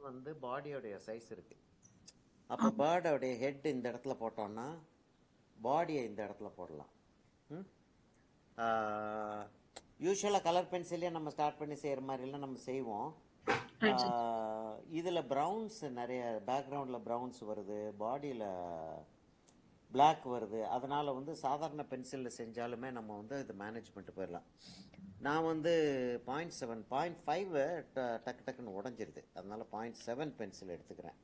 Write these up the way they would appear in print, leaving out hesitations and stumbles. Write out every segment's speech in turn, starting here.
வந்து பாடியோடைய சைஸ் இருக்கு. அப்போ பேர்டோடைய ஹெட் இந்த இடத்துல போட்டோம்னா பாடியை இந்த இடத்துல போடலாம். யூஸ்வலாக கலர் பென்சிலே நம்ம ஸ்டார்ட் பண்ணி செய்கிற மாதிரிலாம் நம்ம செய்வோம். Right, sir. இதில் ப்ரௌன்ஸ் நிறைய பேக்ரவுண்டில் ப்ரௌன்ஸ் வருது, பாடியில் Black வருது. அதனால் வந்து சாதாரண பென்சிலில் செஞ்சாலுமே நம்ம வந்து இது மேனேஜ் பண்ணிட்டு போயிடலாம். நான் வந்து 0.7 0.5 டக்கு டக்குன்னு உடஞ்சிருது. அதனால 0.7 பென்சில் எடுத்துக்கிறேன்.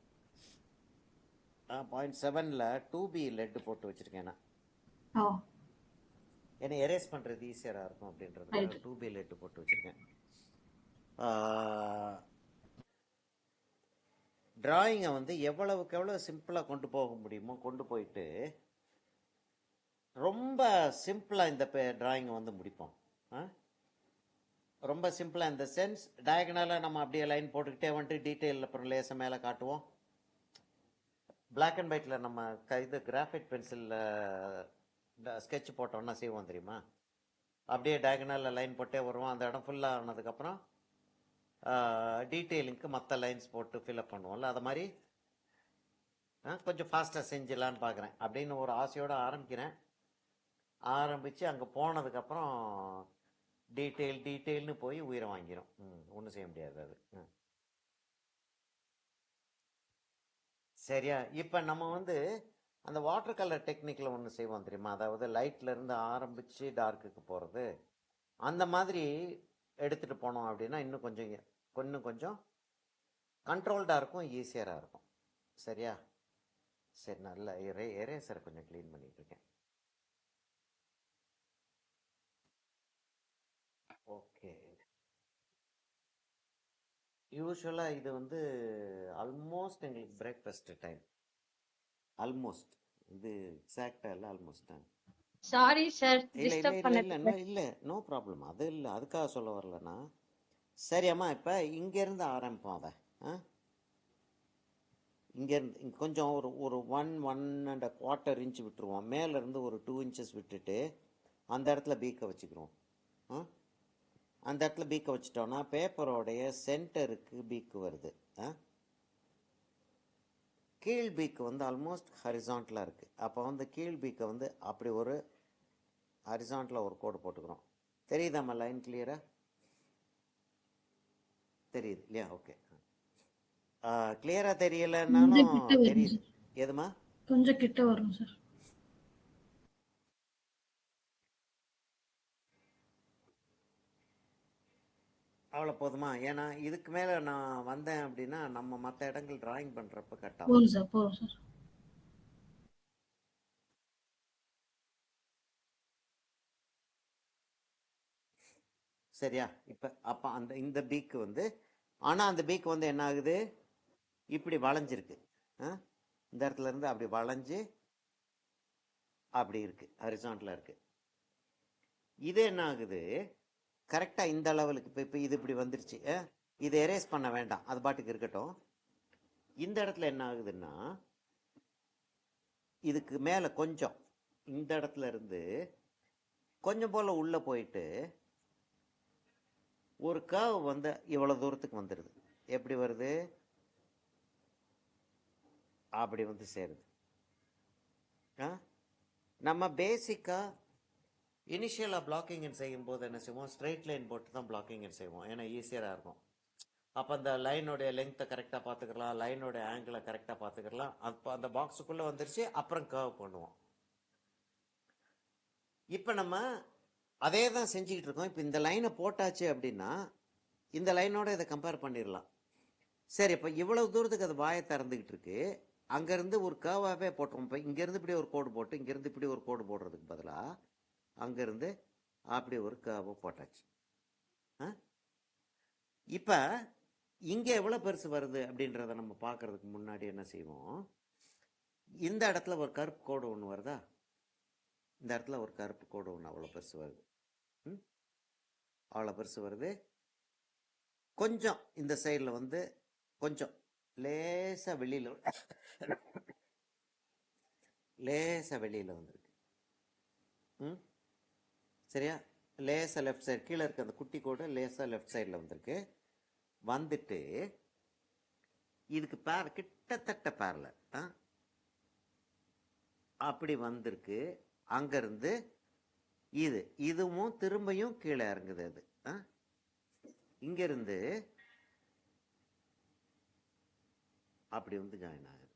0.7ல் 2B லெட் போட்டு வச்சுருக்கேன் நான். Oh, ஏன்னா எரேஸ் பண்ணுறது ஈஸியாக இருக்கும் அப்படின்றதுக்காக right. 2B லெட் போட்டு வச்சுருக்கேன். டிராயிங்கை வந்து எவ்வளவுக்கு எவ்வளோ சிம்பிளாக கொண்டு போக முடியுமோ கொண்டு போயிட்டு ரொம்ப சிம்பிளாக இந்த டிராயிங்கை வந்து முடிப்போம். ரொம்ப சிம்பிளாக இந்த சென்ஸ் டயகனலாக நம்ம அப்படியே லைன் போட்டுக்கிட்டே வந்துட்டு டீட்டெயிலில் அப்புறம் லேசை மேலே காட்டுவோம். பிளாக் அண்ட் ஒயிட்டில் நம்ம இது கிராஃபைட் பென்சிலில் ஸ்கெட்ச் போட்டோம்னா செய்வோம் தெரியுமா? அப்படியே டயகனலில் லைன் போட்டே வருவோம். அந்த இடம் ஃபுல்லாக ஆனதுக்கப்புறம் டீட்டெயிலிங்க்கு மற்ற லைன்ஸ் போட்டு ஃபில்அப் பண்ணுவோம்ல. அது மாதிரி கொஞ்சம் ஃபாஸ்ட்டாக செஞ்சிடலான்னு பார்க்குறேன் அப்படின்னு ஒரு ஆசையோடு ஆரம்பித்து அங்கே போனதுக்கப்புறம் டீட்டெயில்னு போய் உயிரை வாங்கிடும். ஒன்றும் செய்ய முடியாது அது. சரியா? இப்போ நம்ம வந்து அந்த வாட்டர் கலர் டெக்னிக்கில் ஒன்று செய்வோம் தெரியுமா? அதாவது லைட்லேருந்து ஆரம்பித்து டார்க்குக்கு போகிறது. அந்த மாதிரி எடுத்துகிட்டு போனோம் அப்படின்னா இன்னும் கொஞ்சம் கண்ட்ரோல்டாக இருக்கும், ஈஸியராக இருக்கும். சரியா? சரி, நல்ல எரேசரை கொஞ்சம் க்ளீன் பண்ணிட்டு இருக்கேன். ஓகே. யூஸ்வலாக இது வந்து ஆல்மோஸ்ட் எங்களுக்கு பிரேக்ஃபாஸ்ட் டைம். ஆல்மோஸ்ட் இது எக்ஸாக்டாக இல்லை, ஆல்மோஸ்ட் டைம். சாரி சார், இல்லை இல்லை டிஸ்டர்ப் இல்லை இல்லை பண்ணதுக்கு. இல்லை நோ ப்ராப்ளம். அது இல்லை, அதுக்காக சொல்ல வரலண்ணா. சரி அம்மா, இப்போ இங்கேருந்து ஆரம்பிப்போம். அதை இங்கேருந்து இங்கே கொஞ்சம் ஒரு 1.25 இன்ச் விட்டுருவோம். மேலேருந்து ஒரு 2 இன்ச்சஸ் விட்டுட்டு அந்த இடத்துல பீக்கை வச்சுக்கிறோம். அந்த இடத்துல பீக்கை வச்சுட்டோன்னா பேப்பரோடைய சென்டருக்கு பீக்கு வருது. கீழ் பீக்கு வந்து ஆல்மோஸ்ட் ஹரிசான்டலாக இருக்குது. அப்போ வந்து கீழ் பீக்கை வந்து அப்படி ஒரு ஹரிசான்டலாக ஒரு கோடு போட்டுக்கிறோம். தெரியுதாம்மா? லைன் கிளியரா தெரியுது இல்லையா? ஓகே. கிளியராக தெரியலைன்னாலும் கொஞ்சம் கிட்ட வரும் தெரியுது. சார். எதுமா? கொஞ்சம் கிட்ட வரும் சார். அவ்வளோ போதுமா? ஏன்னா இதுக்கு மேலே நான் வந்தேன் அப்படின்னா நம்ம மற்ற இடங்கள் டிராயிங் பண்ணுறப்ப கட் ஆகும். போதும் சார், போதும் சார். சரியா? இப்போ அப்போ இந்த பீக்கு வந்து, ஆனால் அந்த பீக்கு வந்து என்ன ஆகுது? இப்படி வளைஞ்சிருக்கு. இந்த இடத்துல இருந்து அப்படி வளைஞ்சு அப்படி இருக்கு, ஹரிசான்டலாக இருக்கு. இது என்ன ஆகுது? கரெக்டாக இந்த லெவலுக்கு இப்போ இது இப்படி வந்துருச்சு. இதை எரேஸ் பண்ண வேண்டாம், அது பாட்டுக்கு இருக்கட்டும். இந்த இடத்துல என்ன ஆகுதுன்னா இதுக்கு மேலே கொஞ்சம் இந்த இடத்துல இருந்து கொஞ்சம் போல் உள்ளே போயிட்டு ஒரு கர்வ் வந்து இவ்வளோ தூரத்துக்கு வந்துடுது. எப்படி வருது? அப்படி வந்து சேருது. நம்ம பேசிக்காக இனிஷியலாக பிளாக்கிங் செய்யும்போது என்ன செய்வோம்? ஸ்ட்ரெயிட் லைன் போட்டு தான் பிளாக்கிங் செய்வோம், ஏன்னா ஈஸியராக இருக்கும். அப்போ அந்த லைனோடைய லெங்க்த்தை கரெக்டாக பார்த்துக்கலாம், லைனோடைய ஆங்கிளை கரெக்டாக பார்த்துக்கலாம். அப்போ அந்த பாக்ஸுக்குள்ளே வந்துருச்சு, அப்புறம் கர்வ் பண்ணுவோம். இப்போ நம்ம அதே தான் செஞ்சுக்கிட்டு இருக்கோம். இப்போ இந்த லைனை போட்டாச்சு அப்படின்னா இந்த லைனோட இதை கம்பேர் பண்ணிடலாம். சரி, இப்போ இவ்வளவு தூரத்துக்கு அது வாயை திறந்துக்கிட்டு இருக்கு. அங்கேருந்து ஒரு கர்வாகவே போட்டுருவோம். இப்போ இங்கேருந்து இப்படி ஒரு கோடு போட்டு இங்கேருந்து இப்படி ஒரு கோடு போடுறதுக்கு பதிலாக அங்கேருந்து அப்படி ஒரு கர்வை போட்டாச்சு. இப்போ இங்கே எவ்வளோ பெருசு வருது அப்படின்றத நம்ம பார்க்கறதுக்கு முன்னாடி என்ன செய்வோம்? இந்த இடத்துல ஒரு கருப்பு கோடு ஒன்று வருதா? இந்த இடத்துல ஒரு கருப்பு கோடு ஒன்று அவ்வளோ பெருசு வருது. அவ்வளோ பெருசு வருது. கொஞ்சம் இந்த சைடில் வந்து கொஞ்சம் லேசாக வெளியில் வந்திருக்கு. சரியா? லேசாக லெஃப்ட் சைடு கீழே இருக்க அந்த குட்டி கோடு லேசாக லெஃப்ட் சைடில் வந்திருக்கு. வந்துட்டு இதுக்கு கிட்டத்தட்ட பேரலல். அப்படி வந்திருக்கு. அங்கேருந்து இதுவும் திரும்பியும் கீழே இறங்குது. அது இங்கேருந்து அப்படி வந்து ஜாயின் ஆகுது.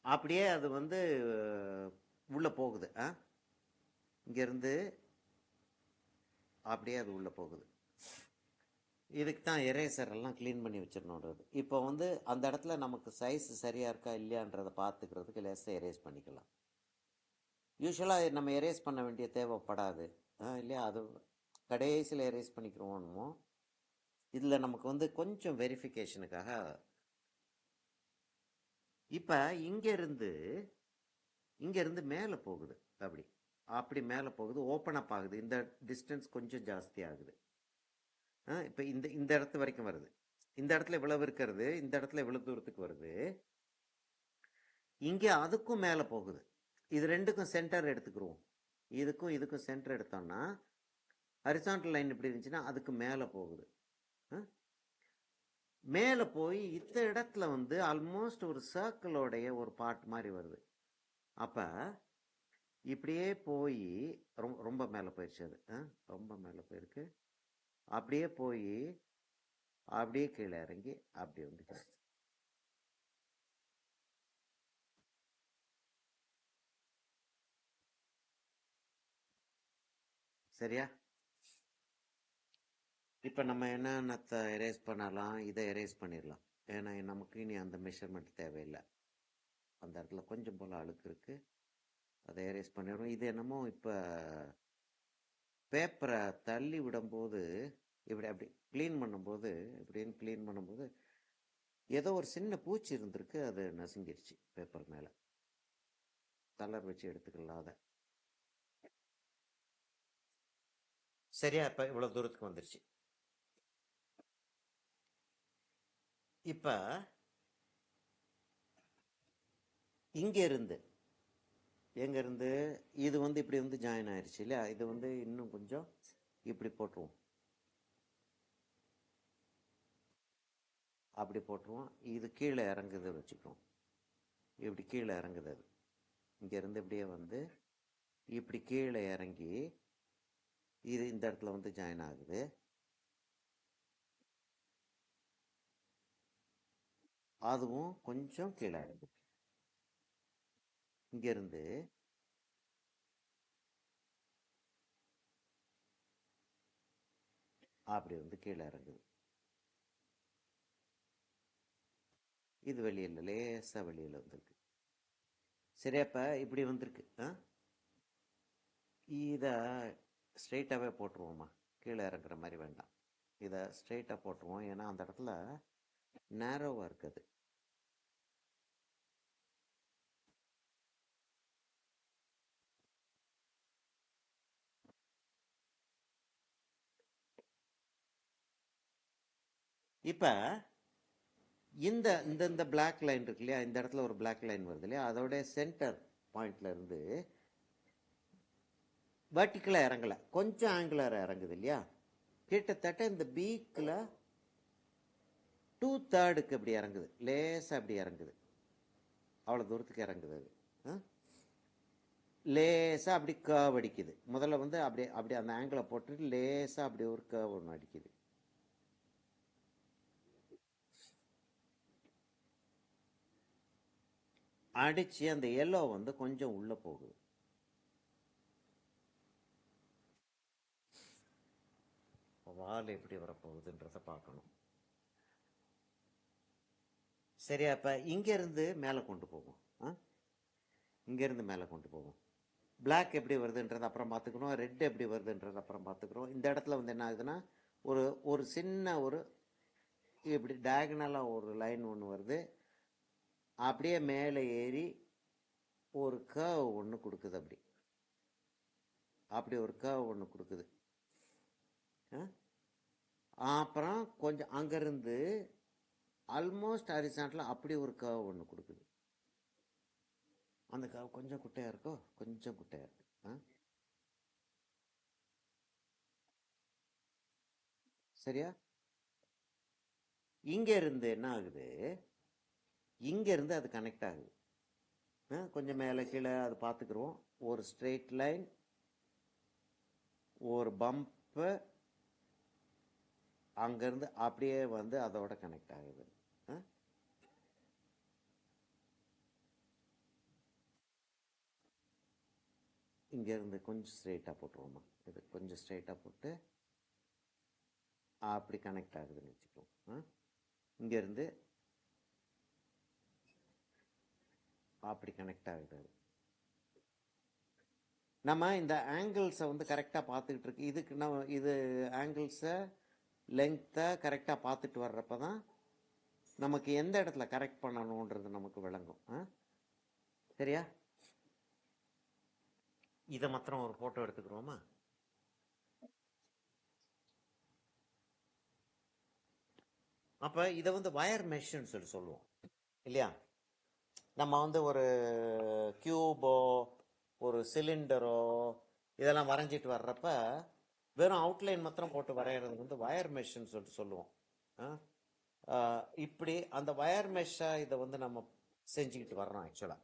அப்படியே அது வந்து உள்ளே போகுது. இங்கேருந்து அப்படியே அது உள்ளே போகுது. இதுக்கு தான் எரேசர் எல்லாம் க்ளீன் பண்ணி வச்சிடணுன்றது. இப்போ வந்து அந்த இடத்துல நமக்கு சைஸ் சரியாக இருக்கா இல்லையான்றதை பார்த்துக்கிறதுக்கு லேசாக எரேஸ் பண்ணிக்கலாம். யூஸ்வலாக நம்ம எரேஸ் பண்ண வேண்டிய தேவைப்படாது இல்லையா? அது கடைசியில் எரேஸ் பண்ணிக்கிறோமோ. இதில் நமக்கு வந்து கொஞ்சம் வெரிஃபிகேஷனுக்காக இப்போ இங்கேருந்து மேலே போகுது. அப்படி மேலே போகுது, ஓப்பன் அப் ஆகுது. இந்த டிஸ்டன்ஸ் கொஞ்சம் ஜாஸ்தி ஆகுது. இப்போ இந்த இடத்து வரைக்கும் வருது. இந்த இடத்துல இவ்வளவு இருக்கிறது, இந்த இடத்துல இவ்வளவு தூரத்துக்கு வருது. இங்கே அதுக்கும் மேலே போகுது. இது ரெண்டுக்கும் சென்டர் எடுத்துக்கிறோம். இதுக்கும் சென்டர் எடுத்தோம்னா ஹரிசாண்டல் லைன் இப்படி இருந்துச்சுன்னா அதுக்கு மேலே போகுது. மேலே போய் இந்த இடத்துல வந்து ஆல்மோஸ்ட் ஒரு சர்க்கிளோடைய ஒரு பார்ட் மாதிரி வருது. அப்போ இப்படியே போய் ரொம்ப மேலே போயிடுச்சு. அது ரொம்ப மேலே போயிருக்கு. அப்படியே போய் அப்படியே கீழே இறங்கி அப்படி வந்து சரியா? இப்போ நம்ம என்னென்னத்தை எரேஸ் பண்ணலாம், இதை எரேஸ் பண்ணிடலாம். ஏன்னா நமக்கு இனி அந்த மெஷர்மெண்ட் தேவையில்லை. அந்த இடத்துல கொஞ்சம் போல் அழுக்கு இருக்குது, அதை எரேஸ் பண்ணிடுறோம். இது என்னமோ இப்போ பேப்பரை தள்ளி விடும்போது அப்படி க்ளீன் பண்ணும்போது ஏதோ ஒரு சின்ன பூச்சி இருந்திருக்கு, அது நசுங்கிருச்சு பேப்பர் மேலே. கலர் வச்சு எடுத்துக்கலாம் அதை. சரியா? இப்போ இவ்வளோ தூரத்துக்கு வந்துருச்சு. இப்போ எங்கேருந்து இது வந்து இப்படி வந்து ஜாயின் ஆயிடுச்சு இல்லையா? இது வந்து இன்னும் கொஞ்சம் இப்படி போட்டுருவோம். அப்படி போட்டுருவோம். இது கீழே இறங்குது வச்சுக்கிறோம். இப்படி கீழே இறங்குது. அது இங்கேருந்து இப்படியே வந்து இப்படி கீழே இறங்கி இது இந்த இடத்துல வந்து ஜாயின் ஆகுது. அதுவும் கொஞ்சம் கீழே இறங்குது. இங்கேருந்து அப்படி வந்து கீழே இறங்குது. இது வெளியில் லேசாக வெளியில் வந்திருக்கு. சரியாப்ப இப்படி வந்திருக்கு. இதை ஸ்ட்ரெயிட்டாகவே போட்டுருவோம்மா. கீழே இறங்குற மாதிரி வேண்டாம். இதை ஸ்ட்ரெயிட்டாக போட்டுருவோம். ஏன்னா அந்த இடத்துல நேரோவாக இருக்குது. இப்போ இந்த இந்த பிளாக் லைன் இருக்கு இல்லையா? இந்த இடத்துல ஒரு பிளாக் லைன் வருது இல்லையா? அதோட சென்டர் பாயிண்ட்ல இருந்து வெர்டிக்கலாக இறங்கலை, கொஞ்சம் ஆங்குலராக இறங்குது இல்லையா? கிட்டத்தட்ட இந்த பீக்கில் 2/3 அப்படி இறங்குது. லேசாக அப்படி இறங்குது. அவ்வளோ தூரத்துக்கு இறங்குது. அது லேசாக அப்படி கர்வ் அடிக்குது. முதல்ல வந்து அப்படி அந்த ஆங்கிளை போட்டுட்டு லேசாக அப்படி ஒரு கர்வ் ஒன்று அடிக்குது. அடித்து அந்த எல்லோ வந்து கொஞ்சம் உள்ளே போகுது. வால் எப்படி வரப்போகுதுன்றத பார்க்கணும். சரியா? இப்போ இங்கேருந்து மேலே கொண்டு போவோம். இங்கேருந்து மேலே கொண்டு போவோம். பிளாக் எப்படி வருதுன்றது அப்புறம் பார்த்துக்கணும். ரெட் எப்படி வருதுன்றது அப்புறம் பார்த்துக்கிறோம். இந்த இடத்துல வந்து என்ன ஆகுதுன்னா ஒரு சின்ன இப்படி டயகனலாக ஒரு லைன் ஒன்று வருது. அப்படியே மேலே ஏறி ஒரு கர்வ் ஒன்று கொடுக்குது. அப்படி ஒரு கர்வ் ஒன்று கொடுக்குது. அப்புறம் கொஞ்சம் அங்கேருந்து ஆல்மோஸ்ட் ஹரிசாண்டலில் அப்படி ஒரு கர்வ் ஒன்று கொடுக்குது. அந்த கர்வ் கொஞ்சம் குட்டையாக இருக்கோ, கொஞ்சம் குட்டையாக இருக்கு. சரியா? இங்க இருந்து என்ன ஆகுது, இங்க இருந்து அது கனெக்ட் ஆகுது. கொஞ்சம் மேலே கீழே அது பார்த்துக்குருவோம். ஒரு ஸ்ட்ரெயிட் லைன், ஒரு பம்ப்பு, அங்கேருந்து அப்படியே வந்து அதோட கனெக்ட் ஆகுது. இங்கேருந்து கொஞ்சம் ஸ்ட்ரெயிட்டாக போட்டுருவோமா, இது கொஞ்சம் ஸ்ட்ரெயிட்டாக போட்டு அப்படி கனெக்ட் ஆகுதுன்னு வச்சுக்குவோம். இங்கேருந்து அப்படி கனெக்ட் ஆகுது. நம்ம இந்த ஆங்கிள்ஸை வந்து கரெக்டாக பார்த்துக்கிட்டு இருக்கு. இதுக்கு நம்ம இது ஆங்கிள்ஸை லெங்க்த்தை கரெக்டாக பார்த்துட்டு வர்றப்ப தான் நமக்கு எந்த இடத்துல கரெக்ட் பண்ணணுன்றது நமக்கு விளங்கும். சரியா? இதை மாத்திரம் ஒரு ஃபோட்டோ எடுத்துக்கிறோமா? அப்போ இதை வந்து வயர் மெஷ்ன்னு சொல்லுவோம் இல்லையா? நம்ம வந்து ஒரு கியூபோ ஒரு சிலிண்டரோ இதெல்லாம் வரைஞ்சிட்டு வர்றப்ப வெறும் அவுட்லைன் மாத்திரம் போட்டு வரைகிறது வந்து வயர் மெஷ்ன்னு சொல்லுவோம். இப்படி அந்த வயர் மெஷ்ஷா இதை வந்து நம்ம செஞ்சுக்கிட்டு வர்றோம். ஆக்சுவலா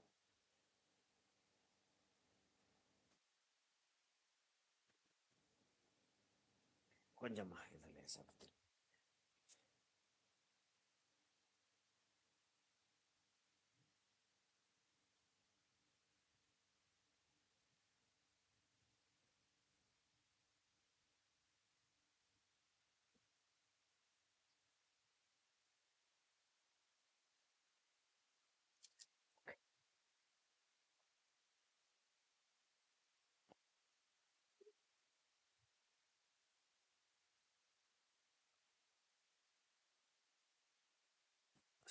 கொஞ்சமா இதில் லேசாக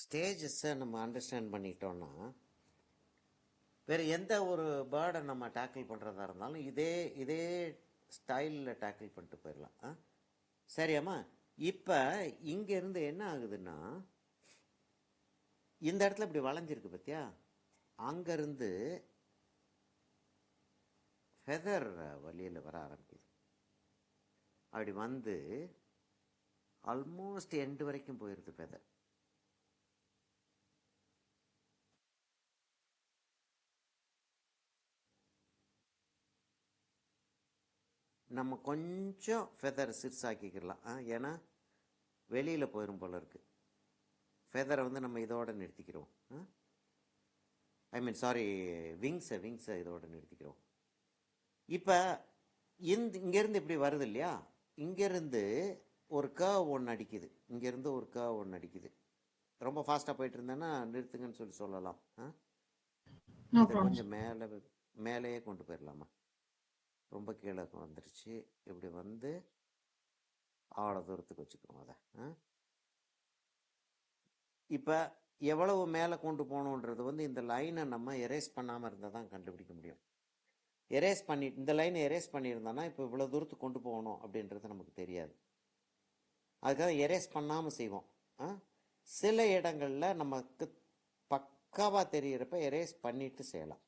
ஸ்டேஜஸை நம்ம அண்டர்ஸ்டாண்ட் பண்ணிட்டோம்னா வேறு எந்த ஒரு பேர்டை நம்ம டேக்கிள் பண்ணுறதா இருந்தாலும் இதே ஸ்டைலில் டேக்கிள் பண்ணிட்டு போயிடலாம். சரியாம்மா? இப்போ இங்கேருந்து என்ன ஆகுதுன்னா இந்த இடத்துல இப்படி வளைஞ்சிருக்கு பார்த்தியா, அங்கேருந்து ஃபெதர் வழியில் வர ஆரம்பிக்குது. அப்படி வந்து ஆல்மோஸ்ட் எண்டு வரைக்கும் போயிடுது ஃபெதர். நம்ம கொஞ்சம் ஃபெதர் சிறுசாக்கிக்கலாம். ஏன்னா வெளியில் போயிடும் போல இருக்குது. ஃபெதரை வந்து நம்ம இதோட நிறுத்திக்கிறோம். ஐ மீன் சாரி, விங்ஸை இதோட நிறுத்திக்கிறோம். இப்போ இங்கேருந்து இப்படி வருது இல்லையா, இங்கேருந்து ஒரு கர்வ் ஒன்று அடிக்குது, இங்கேருந்து ஒரு கர்வ் ஒன்று அடிக்குது. ரொம்ப ஃபாஸ்ட்டாக போயிட்டு இருந்தேன்னா நிறுத்துங்கன்னு சொல்லலாம். இதை கொஞ்சம் மேலேயே கொண்டு போயிடலாமா? ரொம்ப கீழே வந்துருச்சு. இப்படி வந்து அவ்வளோ தூரத்துக்கு வச்சுக்கிறோம் அதை. இப்போ எவ்வளவு மேலே கொண்டு போகணுன்றது வந்து இந்த லைனை நம்ம எரேஸ் பண்ணாமல் இருந்தால் தான் கண்டுபிடிக்க முடியும். இந்த லைனை எரேஸ் பண்ணியிருந்தோன்னா இப்போ இவ்வளோ தூரத்துக்கு கொண்டு போகணும் அப்படின்றது நமக்கு தெரியாது. அதுக்காக எரேஸ் பண்ணாமல் செய்வோம். சில இடங்களில் நமக்கு பக்காவாக தெரிகிறப்ப எரேஸ் பண்ணிட்டு செய்யலாம்.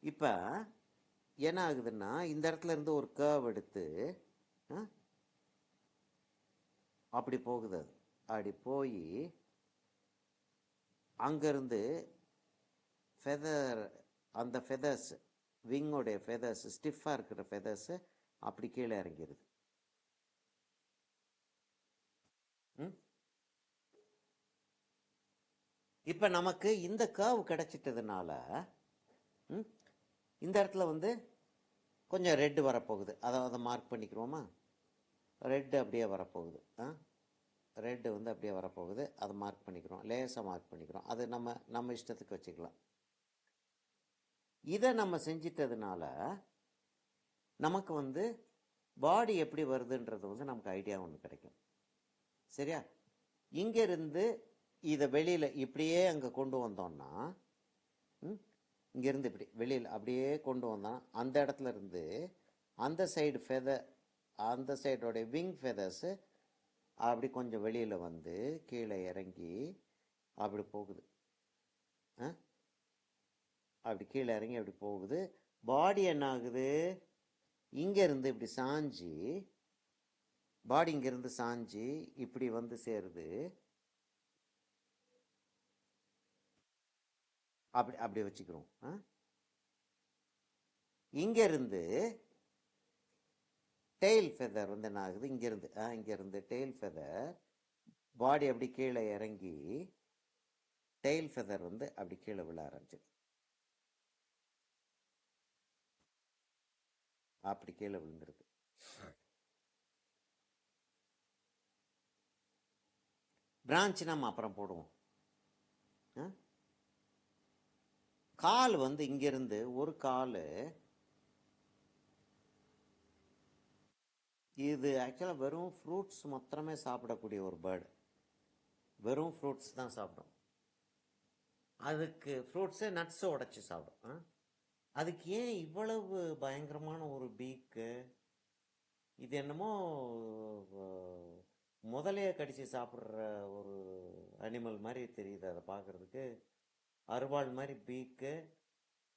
இப்போ என்ன ஆகுதுன்னா இந்த இடத்துல இருந்து ஒரு கர்வ் எடுத்து அப்படி போகுது. அது அப்படி போய் அங்கேருந்து ஃபெதர், அந்த ஃபெதர்ஸ், விங்கோடைய ஃபெதர்ஸ், ஸ்டிஃபாக இருக்கிற ஃபெதர்ஸு அப்படி கீழே இறங்கிடுது. இப்போ நமக்கு இந்த கர்வ் கிடைச்சிட்டதுனால இந்த இடத்துல வந்து கொஞ்சம் ரெட்டு வரப்போகுது. அதை மார்க் பண்ணிக்கிறோமா? ரெட்டு அப்படியே வரப்போகுது. ரெட்டு வந்து அப்படியே வரப்போகுது. அதை மார்க் பண்ணிக்கிறோம், லேசாக மார்க் பண்ணிக்கிறோம். அது நம்ம இஷ்டத்துக்கு வச்சுக்கலாம். இதை நம்ம செஞ்சிட்டதுனால நமக்கு வந்து பாடி எப்படி வருதுன்றது வந்து நமக்கு ஐடியா ஒன்று கிடைக்கும். சரியா? இங்கேருந்து இதை வெளியில் இப்படியே அங்கே கொண்டு வந்தோம்னா, இங்கேருந்து இப்படி வெளியில் அப்படியே கொண்டு வந்தோம், அந்த இடத்துல இருந்து அந்த சைடு ஃபெதர், அந்த சைடோடைய விங் ஃபெதர்ஸு அப்படி கொஞ்சம் வெளியில் வந்து கீழே இறங்கி அப்படி போகுது. அப்படி கீழே இறங்கி அப்படி போகுது. பாடி என்ன ஆகுது, இங்கேருந்து இப்படி சாஞ்சி பாடி இங்கேருந்து சாஞ்சு இப்படி வந்து சேருது. அப்படி அப்படி வச்சுக்கிறோம். இங்கேருந்து டெயில் ஃபெதர் வந்து என்ன ஆகுது, இங்கேருந்து டெயில் ஃபெதர் பாடி அப்படி கீழே இறங்கி டெயில் ஃபெதர் வந்து அப்படி கீழே விழ ஆரம்பிச்சிது. அப்படி கீழே விழுந்துருது. பிரான்ச் நம்ம அப்புறம் போடுவோம். கால் வந்து இங்கிருந்து ஒரு கால், இது ஆக்சுவலாக வெறும் ஃப்ரூட்ஸ் மாத்திரமே சாப்பிடக்கூடிய ஒரு பேர்டு. வெறும் ஃப்ரூட்ஸ் தான் சாப்பிடும். அதுக்கு ஃப்ரூட்ஸு நட்ஸை உடைச்சி சாப்பிடும். அதுக்கு ஏன் இவ்வளவு பயங்கரமான ஒரு பீக்கு? இது என்னமோ முதலையை கடிச்சு சாப்பிட்ற ஒரு அனிமல் மாதிரி தெரியுது அதை பார்க்குறதுக்கு. அருவாள் மாதிரி பீக்கு.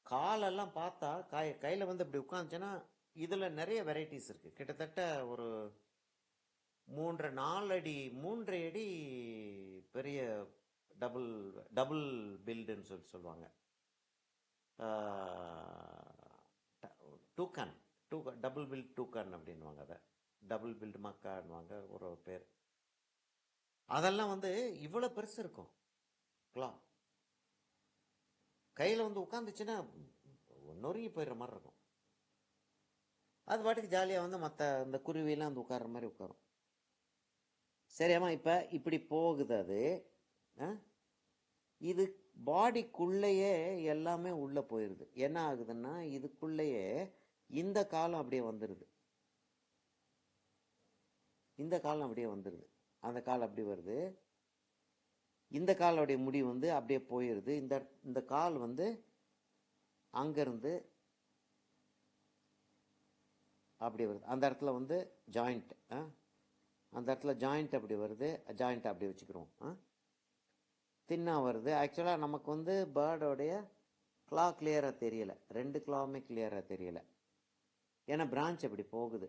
காலெல்லாம் பார்த்தா கையில் வந்து இப்படி உட்காந்துச்சுன்னா இதில் நிறைய வெரைட்டிஸ் இருக்குது. கிட்டத்தட்ட ஒரு 3-4 அடி 3 அடி பெரிய டபுள் பில்டுன்னு சொல்லுவாங்க. டூக்கான் டபுள் பில்ட் டூக்கான் அப்படின்வாங்க. அதை டபுள் பில்டு மக்கான்வாங்க ஒரு பேர். அதெல்லாம் வந்து இவ்வளோ பெருசு இருக்கும். கிளா கையில் வந்து உட்காந்துச்சுன்னா நொறுங்கி போயிடுற மாதிரி இருக்கும். அது பாட்டுக்கு ஜாலியாக வந்து மற்ற இந்த குருவியெல்லாம் வந்து உட்கார்ற மாதிரி உட்காரும். சரியாம்மா? இப்போ இப்படி போகுது அது. இது பாடிக்குள்ளேயே எல்லாமே உள்ளே போயிடுது. என்ன ஆகுதுன்னா இதுக்குள்ளேயே இந்த காலம் அப்படியே வந்துடுது. இந்த காலம் அப்படியே வந்துடுது. அந்த கால் அப்படி வருது. இந்த காலோடைய முடி வந்து அப்படியே போயிடுது. இந்த கால் வந்து அங்கேருந்து அப்படி வருது. அந்த இடத்துல வந்து ஜாயிண்ட், அந்த இடத்துல ஜாயிண்ட் அப்படி வருது. ஜாயிண்ட் அப்படி வச்சுக்கிறோம். தின்னா வருது. ஆக்சுவலாக நமக்கு வந்து பேர்டோடைய கிளா கிளியராக தெரியலை. 2 கிளாவுமே கிளியராக தெரியலை. ஏன்னா பிரான்ச் இப்படி போகுது.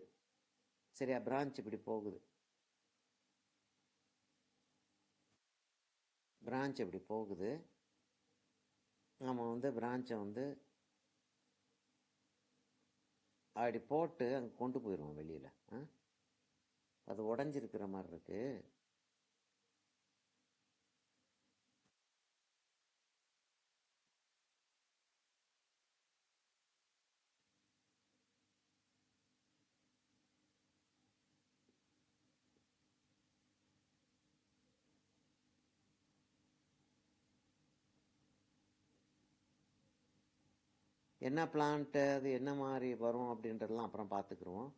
சரியா? பிரான்ச் இப்படி போகுது. பிரான்ச் இப்படி போகுது. நம்ம வந்து பிரான்ச்சை வந்து அப்படி போட்டு அங்கே கொண்டு போயிடுவோம் வெளியில். அது உடஞ்சிருக்கிற மாதிரி இருக்கு. என்ன பிளான்ட்டு, அது என்ன மாதிரி வரும் அப்படின்றதெல்லாம் அப்புறம் பார்த்துக்குருவோம்.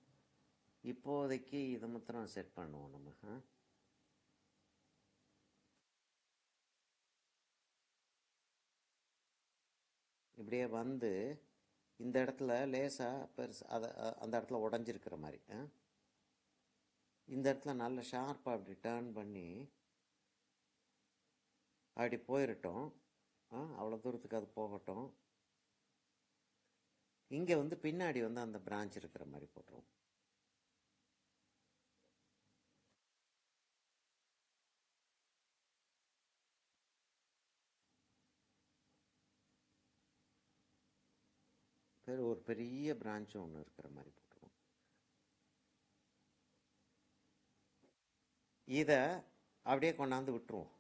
இப்போதைக்கு இதை மாத்திரம் செட் பண்ணுவோம் நம்ம. இப்படியே வந்து இந்த இடத்துல லேசாக பெருசு அந்த இடத்துல உடஞ்சிருக்கிற மாதிரி. இந்த இடத்துல நல்ல ஷார்ப்பாக அப்படி டேர்ன் பண்ணி அப்படி போயிடட்டும். அவ்வளோ தூரத்துக்கு அது போகட்டும். இங்கே வந்து பின்னாடி வந்து அந்த பிரான்ச் இருக்கிற மாதிரி போட்டுருவோம். ஒரு பெரிய பிரான்ச்சும் ஒன்று இருக்கிற மாதிரி போட்டுருவோம். இதை அப்படியே கொண்டாந்து விட்டுருவோம்.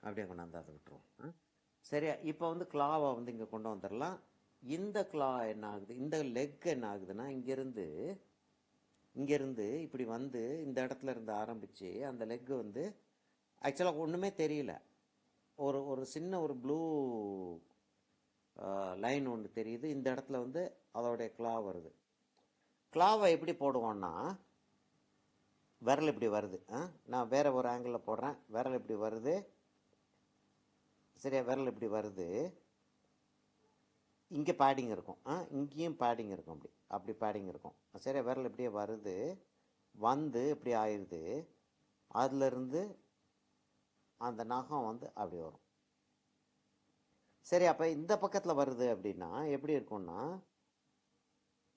அப்படியே கொண்டாந்து அதை விட்டுருவோம். சரியா? இப்போ வந்து கிளாவை வந்து இங்கே கொண்டு வந்துடலாம். இந்த கிளா என்ன ஆகுது, இந்த லெக் என்ன ஆகுதுன்னா இங்கேருந்து இப்படி வந்து இந்த இடத்துல இருந்து ஆரம்பித்து அந்த லெக்கு வந்து ஆக்சுவலாக ஒன்றுமே தெரியல. ஒரு சின்ன ஒரு ப்ளூ லைன் ஒன்று தெரியுது. இந்த இடத்துல வந்து அதோடைய கிளா வருது. கிளாவை எப்படி போடுவோன்னா விரல் இப்படி வருது. நான் வேற ஒரு ஆங்கிளில் போடுறேன். விரல் இப்படி வருது. சரியா? விரல் இப்படி வருது. இங்கே பேடிங் இருக்கும். இங்கேயும் பேடிங் இருக்கும். அப்படி பேடிங் இருக்கும். சரியா? விரல் இப்படியே வருது. வந்து இப்படி ஆயிடுது. அதுலேருந்து அந்த நகம் வந்து அப்படி வரும். சரி, அப்போ இந்த பக்கத்தில் வருது அப்படின்னா எப்படி இருக்கும்னா,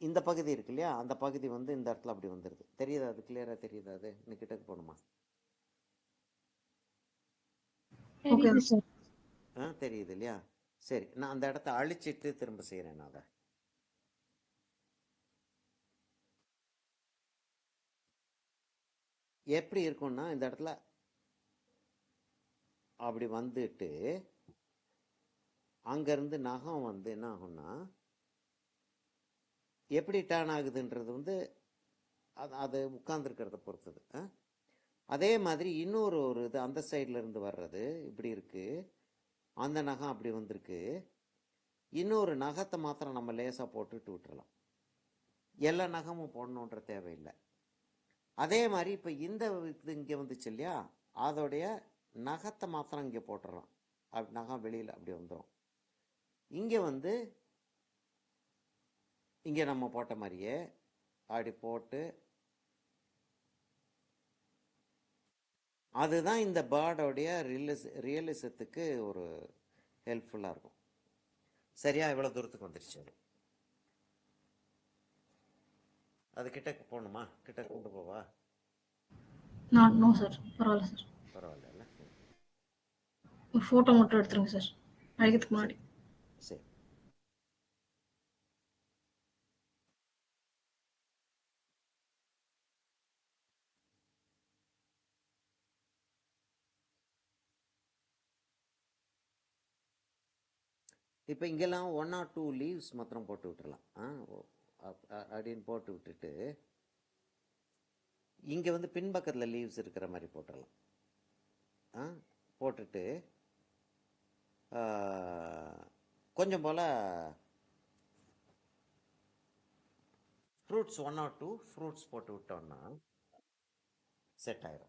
இந்த பகுதி இருக்கு இல்லையா, அந்த பகுதி வந்து இந்த இடத்துல அப்படி வந்துடுது. தெரியுதா? அது கிளியராக தெரியுதா? அது இன்னும் கிட்டக்கு போகணுமா? Okay sir. தெரியுது இல்லையா? சரி, நான் அந்த இடத்த அழிச்சிட்டு திரும்ப செய்கிறேன். நான் அதை எப்படி இருக்கும்னா, இந்த இடத்துல அப்படி வந்துட்டு அங்கேருந்து நகம் வந்து என்ன ஆகும்னா, எப்படி டேர்ன் ஆகுதுன்றது வந்து அது உட்கார்ந்துருக்கிறத பொறுத்தது. அதே மாதிரி இன்னொரு இது அந்த சைடில் இருந்து வர்றது இப்படி இருக்குது. அந்த நகம் அப்படி வந்திருக்கு. இன்னொரு நகத்தை மாத்திரம் நம்ம லேசாக போட்டுட்டு விட்டுறலாம். எல்லா நகமும் போடணுன்ற தேவையில்லை. அதே மாதிரி இப்போ இந்த இது இங்கே வந்துச்சு இல்லையா, அதோடைய நகத்தை மாத்திரம் இங்கே போட்டுடலாம். அப்படி நகம் வெளியில் அப்படி வந்துடும். இங்கே வந்து இங்கே நம்ம போட்ட மாதிரியே அப்படி போட்டு, அதுதான் இந்த பேர்டோடைய ரியலிசத்துக்கு ஒரு ஹெல்ப்ஃபுல்லாக இருக்கும். சரியா? இவ்வளோ தூரத்துக்கு வந்துடுச்சு. அது கிட்டக்கு போகணுமா? கிட்ட கொண்டு போவா? நோ சார், பரவாயில்ல சார். பரவாயில்ல. ஃபோட்டோ மட்டும் எடுத்துருங்க சார், அழைக்கிறதுக்கு முன்னாடி. சரி. இப்போ இங்கெல்லாம் 1 or 2 லீவ்ஸ் மாத்திரம் போட்டு விட்டுறலாம். அப்படின்னு போட்டு விட்டுட்டு இங்கே வந்து பின்பக்கத்தில் லீவ்ஸ் இருக்கிற மாதிரி போட்டுடலாம். போட்டுட்டு கொஞ்சம் போல் ஃப்ரூட்ஸ் 1 or 2 ஃப்ரூட்ஸ் போட்டு விட்டோம்னா செட் ஆயிரும்.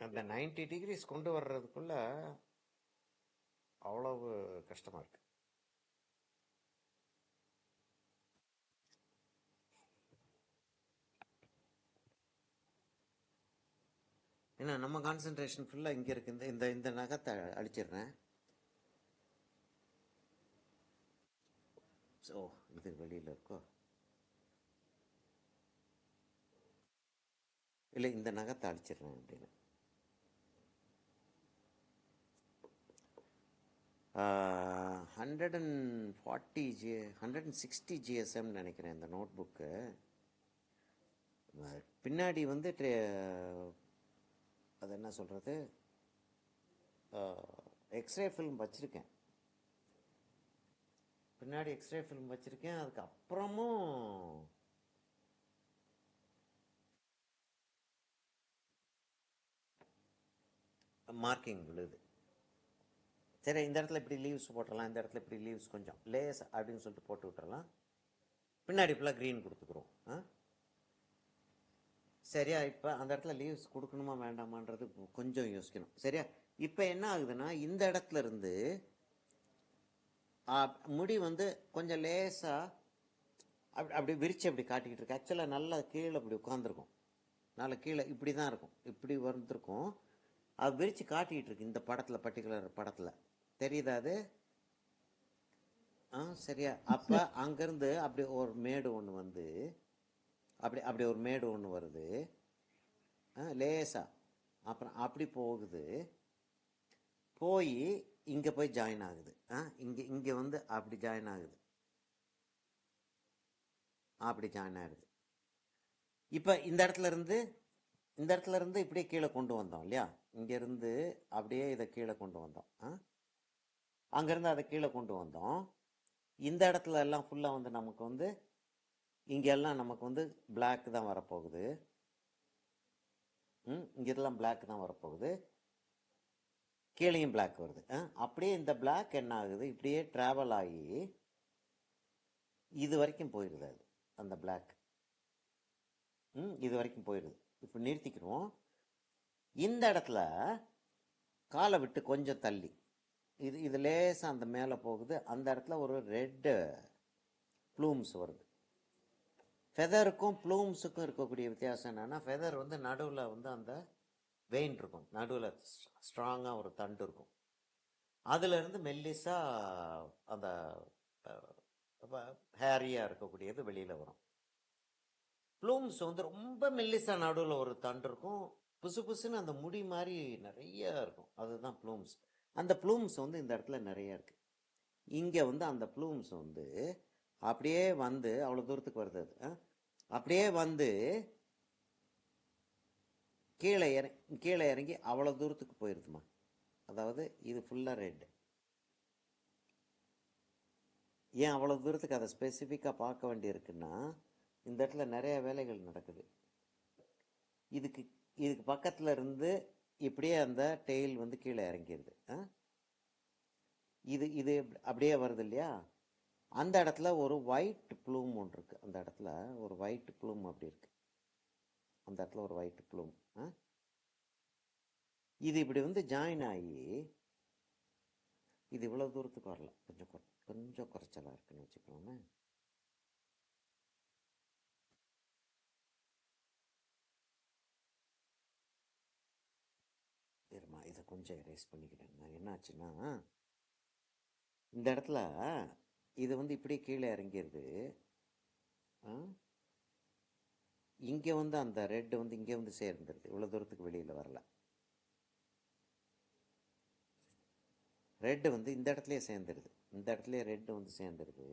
அந்த 90 degrees கொண்டு வர்றதுக்குள்ள அவ்வளவு கஷ்டமாக இருக்கு. ஏன்னா நம்ம கான்சென்ட்ரேஷன் ஃபுல்லாக இங்கே இருக்கு. இந்த இந்த இந்த நகத்தை அழிச்சிடுறேன். ஸோ இது வெளியில் இருக்கோ இல்லை, இந்த நகத்தை அழிச்சிடுறேன் அப்படின்னு. 160 GSM நினைக்கிறேன் இந்த நோட் புக்கு. பின்னாடி வந்து அது என்ன சொல்கிறது, எக்ஸ்ரே ஃபில்ம் வச்சுருக்கேன். பின்னாடி எக்ஸ்ரே ஃபில்ம் வச்சுருக்கேன். அதுக்கப்புறமும் மார்க்கிங் விழுது. சரி, இந்த இடத்துல இப்படி லீவ்ஸ் போட்டுடலாம், இந்த இடத்துல இப்படி லீவ்ஸ் கொஞ்சம் லேஸ் அப்படின்னு சொல்லிட்டு போட்டு விட்டுறலாம். பின்னாடி ஃபுல்லாக க்ரீன் கொடுத்துக்குறோம். சரியா? இப்போ அந்த இடத்துல லீவ்ஸ் கொடுக்கணுமா வேண்டாமான்றது கொஞ்சம் யோசிக்கணும். சரியா? இப்போ என்ன ஆகுதுன்னா, இந்த இடத்துல இருந்து முடி வந்து கொஞ்சம் லேசாக அப்படி விரிச்சு அப்படி காட்டிக்கிட்டு இருக்கு. ஆக்சுவலாக நல்லா கீழே அப்படி உட்காந்துருக்கும். நல்லா கீழே இப்படி தான் இருக்கும், இப்படி வந்துருக்கும். அது விரிச்சு காட்டிக்கிட்டு இருக்கு இந்த படத்தில், பர்டிகுலர் படத்தில். தெரியுதா அது? சரியா? அப்போ அங்கேருந்து அப்படி ஒரு மேடு ஒன்று வந்து அப்படி அப்படி ஒரு மேடு ஒன்று வருது லேசா. அப்புறம் அப்படி போகுது, போய் இங்கே போய் ஜாயின் ஆகுது. இங்கே இங்கே வந்து அப்படி ஜாயின் ஆகுது, அப்படி ஜாயின் ஆகுது. இப்போ இந்த இடத்துல இருந்து இப்படியே கீழே கொண்டு வந்தோம் இல்லையா? இங்கேருந்து அப்படியே இதை கீழே கொண்டு வந்தோம். அங்கேருந்து அதை கீழே கொண்டு வந்தோம். இந்த இடத்துல எல்லாம் ஃபுல்லாக வந்து நமக்கு வந்து இங்கெல்லாம் நமக்கு வந்து பிளாக் தான் வரப்போகுது. இங்கெல்லாம் பிளாக் தான் வரப்போகுது. கீழேயும் பிளாக் வருது. அப்படியே இந்த பிளாக் என்ன ஆகுது, இப்படியே ட்ராவல் ஆகி இது வரைக்கும் போயிடுது. அது அந்த பிளாக். இது வரைக்கும் போயிடுது. இப்போ நிறுத்திக்கிறோம். இந்த இடத்துல காலை விட்டு கொஞ்சம் தள்ளி இது லேசாக அந்த மேலே போகுது. அந்த இடத்துல ஒரு ரெட்டு ப்ளூம்ஸ் வருது. ஃபெதருக்கும் ப்ளூம்ஸுக்கும் இருக்கக்கூடிய வித்தியாசம் என்னென்னா, ஃபெதர் வந்து நடுவில் வந்து அந்த வெயின் இருக்கும், நடுவில் ஸ்ட்ராங்காக ஒரு தண்டு இருக்கும். அதுலேருந்து மெல்லிஸாக அந்த ஹேரியாக இருக்கக்கூடியது வெளியில் வரும். ப்ளூம்ஸ் வந்து ரொம்ப மெல்லிஸாக நடுவில் ஒரு தண்டு இருக்கும், புசு புசுன்னு அந்த முடி மாதிரி நிறைய இருக்கும். அதுதான் ப்ளூம்ஸ். அந்த ப்ளூம்ஸ் வந்து இந்த இடத்துல நிறைய இருக்குது. இங்கே வந்து அந்த ப்ளூம்ஸ் வந்து அப்படியே வந்து அவ்வளோ தூரத்துக்கு வருது. அது அப்படியே வந்து கீழே இறங்கி அவ்வளோ தூரத்துக்கு போயிருதுமா. அதாவது இது ஃபுல்லாக ரெட். ஏன் அவ்வளோ தூரத்துக்கு அதை ஸ்பெசிஃபிக்காக பார்க்க வேண்டியிருக்குன்னா, இந்த இடத்துல நிறைய வேலைகள் நடக்குது. இதுக்கு பக்கத்தில் இருந்து இப்படியே அந்த டெயில் வந்து கீழே இறங்கிடுது. இது அப்படியே வருது இல்லையா? அந்த இடத்துல ஒரு ஒயிட் ப்ளூம் ஒன்று இருக்குது. அந்த இடத்துல ஒரு ஒயிட் ப்ளூம் அப்படி இருக்குது. அந்த இடத்துல ஒரு ஒயிட் ப்ளூம். இது இப்படி வந்து ஜாயின் ஆகி இது இவ்வளோ தூரத்துக்கு வரல. கொஞ்சம் குறைச்சலாக இருக்குன்னு வச்சுக்கலாமே. இருமா, இதை கொஞ்சம் எரேஸ் பண்ணிக்கிறேன். என்னாச்சுன்னா, இந்த இடத்துல இது வந்து இப்படி கீழே இறங்கிடுது. இங்கே வந்து அந்த ரெட் வந்து இங்கே வந்து சேர்ந்துருது. இவ்வளோ தூரத்துக்கு வெளியில் வரல. ரெட்டு வந்து இந்த இடத்துலையே சேர்ந்துருது. இந்த இடத்துலையே ரெட்டு வந்து சேர்ந்துருது.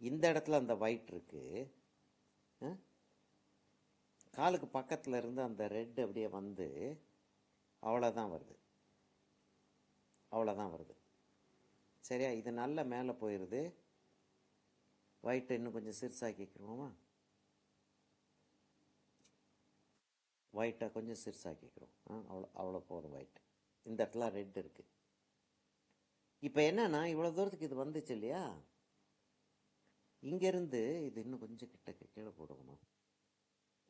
இந்த இடத்துல அந்த ஒயிட் இருக்குது. காலுக்கு பக்கத்தில் இருந்து அந்த ரெட் அப்படியே வந்து அவ்வளோதான் வருது. அவ்வளோதான் வருது. சரியா? இது நல்ல மேலே போயிடுது. ஒயிட்டை இன்னும் கொஞ்சம் சிறுசாக்கிக்கிறோமா? ஒயிட்டை கொஞ்சம் சிறுசாக்கிக்கிறோம். அவ்வளோ போதும் ஒயிட். இந்த இடத்துல ரெட் இருக்குது. இப்போ என்னன்னா, இவ்வளோ தூரத்துக்கு இது வந்துச்சு இல்லையா? இங்கேருந்து இது இன்னும் கொஞ்சம் கிட்ட கீழே போடணும்.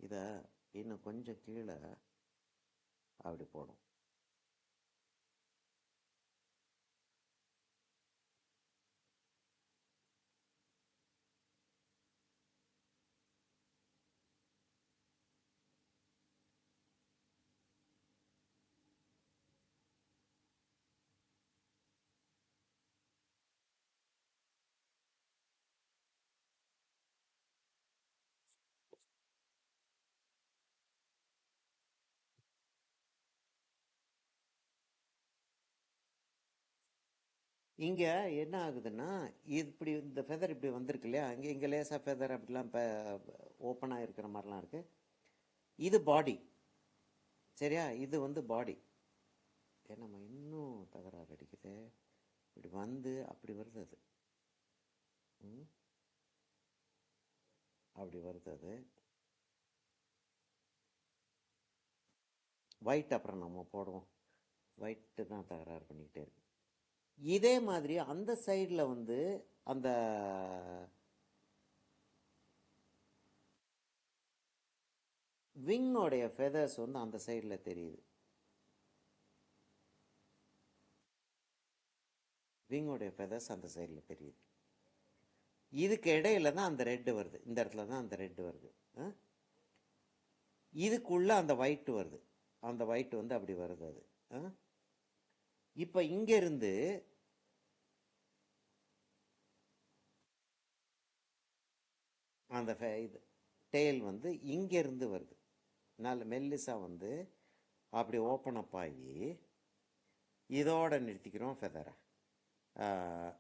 இதை இன்னும் கொஞ்சம் கீழே அப்படி போடும். இங்கே என்ன ஆகுதுன்னா, இப்படி இந்த ஃபெதர் இப்படி வந்திருக்கு இல்லையா? இங்கே லேசாக ஃபெதர் அப்படிலாம் இப்போ ஓப்பனாக இருக்கிற மாதிரிலாம் இருக்குது. இது பாடி. சரியா? இது வந்து பாடி. நம்ம இன்னும் தகராறு அடிக்குது. இப்படி வந்து அப்படி வருது. அது அப்படி வருது. அது ஒயிட் அப்புறம் நம்ம போடுவோம். ஒயிட்டு தான் தகராறு பண்ணிக்கிட்டே இருக்கு. இதே மாதிரி அந்த சைடில் வந்து அந்த விங்கோடைய ஃபெதர்ஸ் வந்து அந்த சைடில் தெரியுது. விங்கோடைய ஃபெதர்ஸ் அந்த சைடில் தெரியுது. இதுக்கு இடையில தான் அந்த ரெட்டு வருது. இந்த இடத்துல தான் அந்த ரெட்டு வருது. இதுக்குள்ள அந்த ஒயிட் வருது. அந்த ஒயிட் வந்து அப்படி வருது. அது இப்போ இங்கேருந்து அந்த இது டெயில் வந்து இங்கேருந்து வருது. நல்ல மெல்லிஸாக வந்து அப்படி ஓப்பன் அப் ஆகி இதோட நிறுத்திக்கிறோம் ஃபெதரை.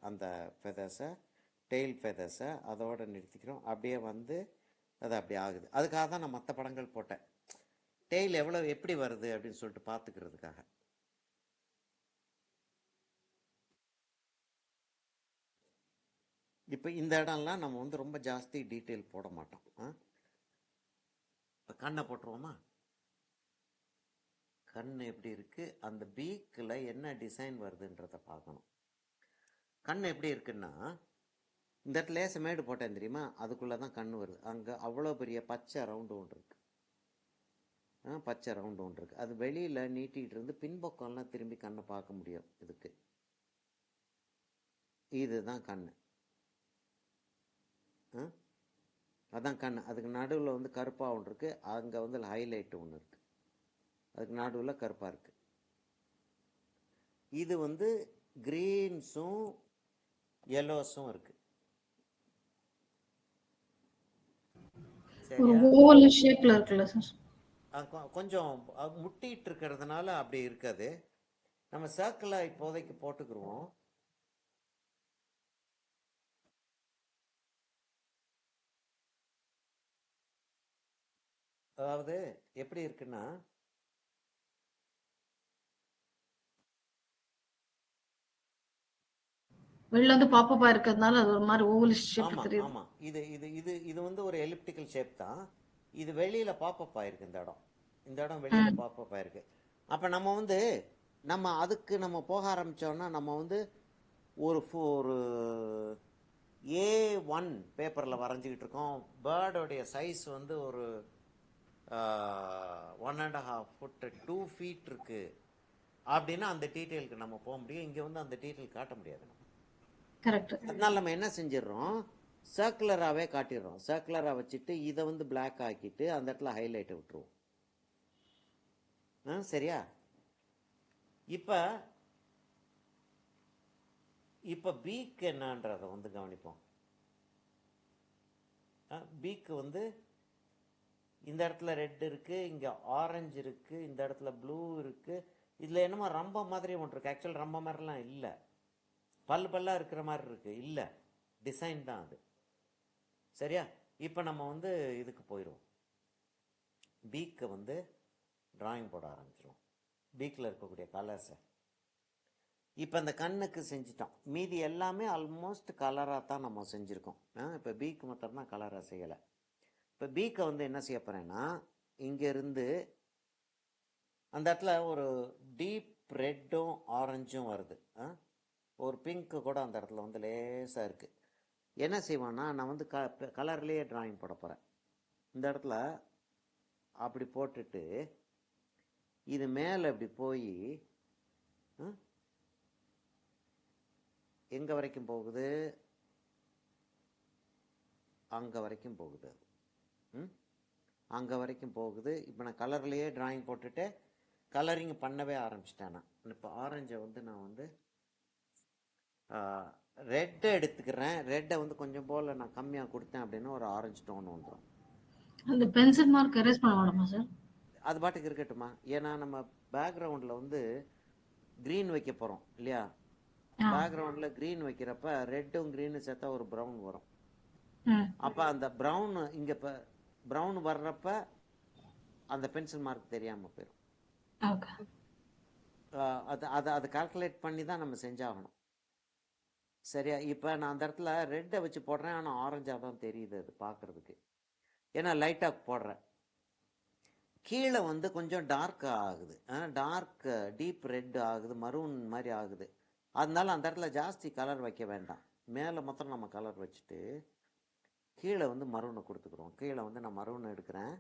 அந்த ஃபெதர்ஸை, டெயில் ஃபெதர்ஸை அதோட நிறுத்திக்கிறோம். அப்படியே வந்து அது அப்படி ஆகுது. அதுக்காக தான் நான் மற்ற படங்கள் போட்டேன். டெயில் எப்படி வருது அப்படின்னு சொல்லிட்டு பார்த்துக்கிறதுக்காக. இப்போ இந்த இடம்லாம் நம்ம வந்து ரொம்ப ஜாஸ்தி டீட்டெயில் போட மாட்டோம். இப்போ கண்ணை போட்டுருவோமா? கண் எப்படி இருக்குது, அந்த பீக்கில் என்ன டிசைன் வருதுன்றதை பார்க்கணும். கண் எப்படி இருக்குன்னா, இந்த இடத்துல லேச மேடு போட்டேன் தெரியுமா, அதுக்குள்ளே தான் கண்ணு வருது. அங்கே அவ்வளோ பெரிய பச்சை ரவுண்டு ஒன்று இருக்கு. பச்சை ரவுண்டு ஒன்று இருக்கு. அது வெளியில் நீட்டிகிட்டு இருந்து பின்பக்கம்லாம் திரும்பி கண்ணை பார்க்க முடியும். இதுக்கு இதுதான் கண்ணு. அதான் கண். அதுக்கு நடுவில் வந்து கருப்பாக ஒன்று இருக்குது. அங்கே வந்து ஹைலைட் ஒன்று இருக்குது. அதுக்கு நடுவில் கருப்பாக இருக்குது. இது வந்து க்ரீன்ஸும் எல்லோஸும் இருக்குது. ஒரு சரியா? ஓவல் ஷேப்ல இருக்குல்ல சார்? கொஞ்சம் முட்டிட்டு இருக்கிறதுனால அப்படி இருக்காது. நம்ம சர்க்கிளாக இப்போதைக்கு போட்டுக்குருவோம். அதாவது எப்படி இருக்குன்னா, வெளில வந்து பாப்பப்பா இருக்கிறதுனால அது ஒரு மாதிரி ஓவல் ஷேப் ஆமாம் தெரியுது. ஆமாம், இது இது இது இது வந்து ஒரு எலிப்டிக்கல் ஷேப் தான். இது வெளியில் பாப்பப் ஆயிருக்கு. இந்த இடம் வெளியில் பாப்பப் ஆயிருக்கு. அப்போ நம்ம வந்து அதுக்கு நம்ம போக ஆரம்பித்தோன்னா நம்ம வந்து ஒரு A1 பேப்பரில் வரைஞ்சிக்கிட்டு இருக்கோம். பேர்டோடைய சைஸ் வந்து ஒரு 1.5 ஃபுட் 2 ஃபீட் இருக்கு அப்படின்னா அந்த டீட்டெயிலுக்கு நம்ம போக முடியும். இங்கே வந்து அந்த டீட்டெயில் காட்ட முடியாது நம்ம. கரெக்ட். அதனால நம்ம என்ன செஞ்சிடறோம், சர்க்குலராகவே காட்டிடுறோம். சர்க்குலராக வச்சுட்டு இதை வந்து பிளாக் ஆக்கிட்டு அந்த இடத்துல ஹைலைட்டை விட்டுருவோம். சரியா? இப்போ பீக் என்னன்றதை வந்து கவனிப்போம். பீக்கு வந்து இந்த இடத்துல ரெட் இருக்கு, இங்கே ஆரஞ்சு இருக்கு, இந்த இடத்துல ப்ளூ இருக்கு. இதில் என்னமோ ரம்ப மாதிரி ஒன்று இருக்கு. ஆக்சுவல் ரம்ப மாதிரிலாம் இல்லை, பல்லாக இருக்கிற மாதிரி இருக்கு. இல்லை, டிசைன் தான் அது. சரியா? இப்போ நம்ம வந்து இதுக்கு போயிடுவோம். பீக்கை வந்து டிராயிங் போட ஆரம்பிச்சிடுவோம். பீக்கில் இருக்கக்கூடிய கலர்ஸை இப்போ அந்த கண்ணுக்கு செஞ்சிட்டோம். மீதி எல்லாமே ஆல்மோஸ்ட் கலராக தான் நம்ம செஞ்சுருக்கோம். இப்போ பீக்கு மட்டும்தான் கலராக செய்யலை. இப்போ பீக்கை வந்து என்ன செய்ய போகிறேன்னா, இங்கேருந்து அந்த இடத்துல ஒரு டீப் ரெட்டும் ஆரஞ்சும் வருது. ஒரு பிங்க்கு கூட அந்த இடத்துல வந்து லேசாக இருக்குது. என்ன செய்வேன்னா, நான் வந்து கலர்லேயே டிராயிங் போட போகிறேன். இந்த இடத்துல அப்படி போட்டுட்டு இது மேலே இப்படி போய் எங்கே வரைக்கும் போகுது, அங்கே வரைக்கும் போகுது. அங்கே வரைக்கும் போகுது. இப்போ நான் கலர்லேயே டிராயிங் போட்டுட்டு கலரிங் பண்ணவே ஆரம்பிச்சிட்டேன். நான் இப்போ ஆரஞ்சை வந்து நான் வந்து ரெட்டை எடுத்துக்கிறேன். ரெட்டை வந்து கொஞ்சம் போல் நான் கம்மியாக கொடுத்தேன் அப்படின்னா ஒரு ஆரஞ்சு டோன் வந்துடும். அந்த பென்சில் மார்க் எரேஸ் பண்ண வேண்டாமா சார்? அது பாட்டுக்கு இருக்கட்டுமா. ஏன்னா நம்ம பேக்ரவுண்டில் வந்து க்ரீன் வைக்க போகிறோம் இல்லையா? பேக்ரவுண்டில் க்ரீன் வைக்கிறப்ப ரெட்டும் க்ரீனும் சேர்த்தா ஒரு ப்ரௌன் வரும். அப்போ அந்த ப்ரௌன் இங்கே இப்போ ப்ரௌன் வர்றப்ப அந்த பென்சில் மார்க் தெரியாமல் போயிடும். அதை கால்குலேட் பண்ணி தான் நம்ம செஞ்சாகணும். சரியா? இப்போ நான் அந்த இடத்துல ரெட்டை வச்சு போடுறேன், ஆனால் ஆரஞ்சாக தான் தெரியுது அது பார்க்குறதுக்கு. ஏன்னா லைட்டாக போடுறேன். கீழே வந்து கொஞ்சம் டார்க் ஆகுது, டார்க் டீப் ரெட் ஆகுது, மரூன் மாதிரி ஆகுது. அதனால அந்த இடத்துல ஜாஸ்தி கலர் வைக்க வேண்டாம். மேலே மாத்திரம் நம்ம கலர் வச்சுட்டு கீழே வந்து மரூனை கொடுத்துக்குறோம். கீழே வந்து நான் மரூன் எடுக்கிறேன்.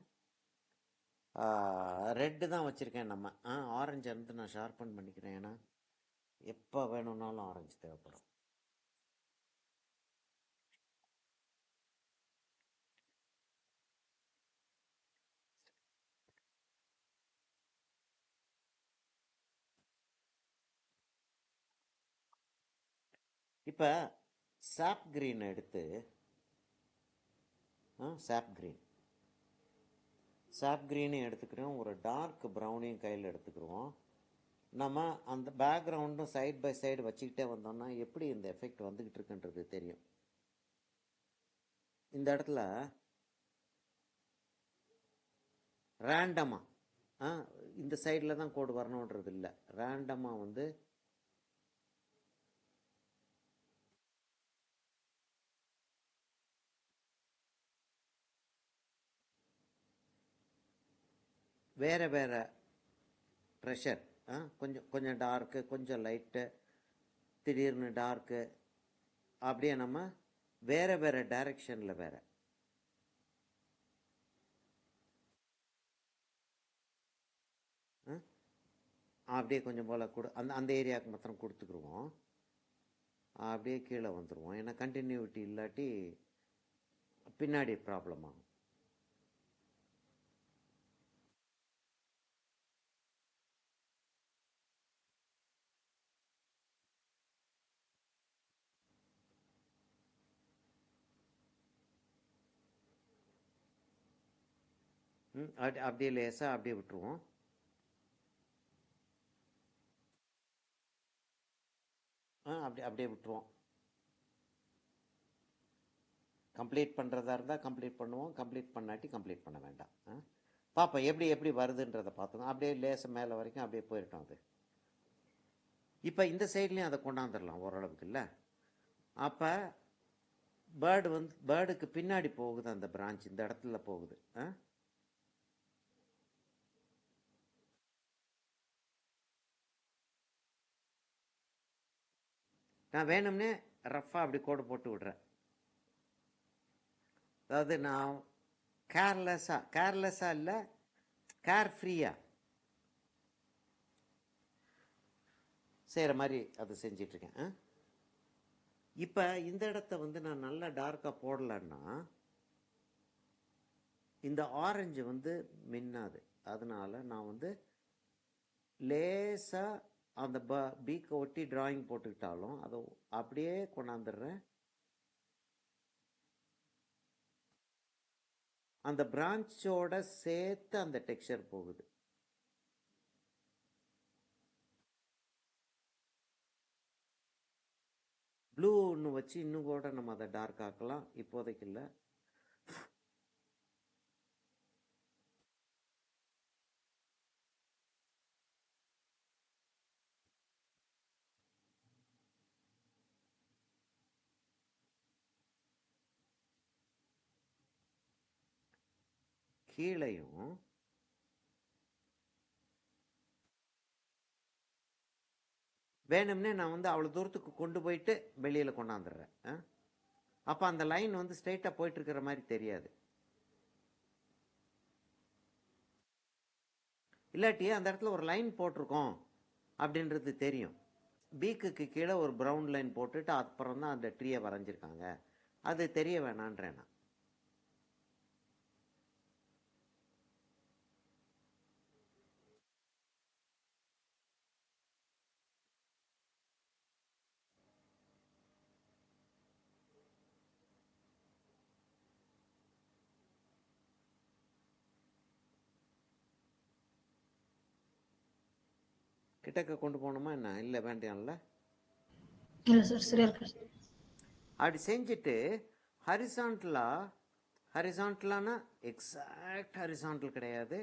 ரெட்டு தான் வச்சுருக்கேன். நம்ம ஆரஞ்சை வந்து நான் ஷார்பன் பண்ணிக்கிறேன். ஏன்னா எப்போ வேணும்னாலும் ஆரஞ்சு தேவைப்படும். இப்போ சாப் கிரீன் எடுத்து சாப் கிரீனையும் எடுத்துக்கிறோம், ஒரு டார்க் ப்ரௌனையும் கையில் எடுத்துக்கிறோம். நம்ம அந்த பேக்ரவுண்டும் சைட் பை சைடு வச்சுக்கிட்டே வந்தோம்னா எப்படி இந்த எஃபெக்ட் வந்துக்கிட்டு இருக்குன்றது தெரியும். இந்த இடத்துல ரேண்டமாக இந்த சைடில் தான் கோடு வரணுன்றது இல்லை. ரேண்டமாக வந்து வேறு வேறு ப்ரெஷர், கொஞ்சம் கொஞ்சம் டார்க்கு, கொஞ்சம் லைட்டு, திடீர்னு டார்க்கு, அப்படியே நம்ம வேற வேற டைரக்ஷனில் வேற. அப்படியே கொஞ்சம் போல் அந்த அந்த ஏரியாவுக்கு மாத்திரம் கொடுத்துக்குருவோம். அப்படியே கீழே வந்துடுவோம். ஏன்னா கண்டினியூட்டி இல்லாட்டி பின்னாடி ப்ராப்ளம் ஆகும். அப்படியே லேசாக அப்படியே விட்டுருவோம். அப்படியே விட்டுருவோம். கம்ப்ளீட் பண்ணுறதா இருந்தால் கம்ப்ளீட் பண்ணுவோம், கம்ப்ளீட் பண்ணாட்டி கம்ப்ளீட் பண்ண வேண்டாம். பார்ப்போம் எப்படி எப்படி வருதுன்றதை பார்த்துக்கோங்க. அப்படியே லேசம் மேலே வரைக்கும் அப்படியே போயிட்டோம். அது இப்போ இந்த சைட்லேயும் அதை கொண்டாந்துடலாம் ஓரளவுக்கு இல்லை. அப்போ பேர்டுக்கு பின்னாடி போகுது அந்த பிரான்ச், இந்த இடத்துல போகுது. நான் வேணும்னே ரஃப்பாக அப்படி கோடு போட்டு விடுறேன். அதாவது நான் கேர்லெஸ்ஸாக இல்லை, கேர்ஃப்ரீயாக செய்கிற மாதிரி அதை செஞ்சிட்ருக்கேன். இப்போ இந்த இடத்த நான் நல்லா டார்க்காக போடலன்னா இந்த ஆரஞ்சு மின்னாது. அதனால நான் லேசாக அந்த பீக்கை ஒட்டி டிராயிங் போட்டுக்கிட்டாலும் அதை அப்படியே கொண்டாந்துடுறேன். அந்த பிரான்ச்சோட சேர்த்து அந்த டெக்ஸ்சர் போகுது. ப்ளூ ஒன்று வச்சு இன்னும் கூட நம்ம அதை டார்க் ஆக்கலாம். இப்போதைக்கு இல்லை. கீழையும் வேணும்னே நான் அவ்வளோ தூரத்துக்கு கொண்டு போயிட்டு வெளியில் கொண்டாந்துடுறேன். அப்போ அந்த லைன் ஸ்ட்ரைட்டாக போயிட்டு இருக்கிற மாதிரி தெரியாது. இல்லாட்டி அந்த இடத்துல ஒரு லைன் போட்டிருக்கோம் அப்படின்றது தெரியும். பீக்குக்கு கீழே ஒரு ப்ரௌன் லைன் போட்டுட்டு அப்புறம் தான் அந்த ட்ரீயை வரைஞ்சிருக்காங்க. அது தெரிய வேணான்றேன் நான். கிட்டக்க கொண்டு போகணுமா என்ன? இல்லை வேண்டியம்ல. இல்லை சார், சரியா இருக்கு. அப்படி செஞ்சுட்டு ஹரிசான்டலானா எக்ஸாக்ட் ஹரிசான்டல் கிடையாது,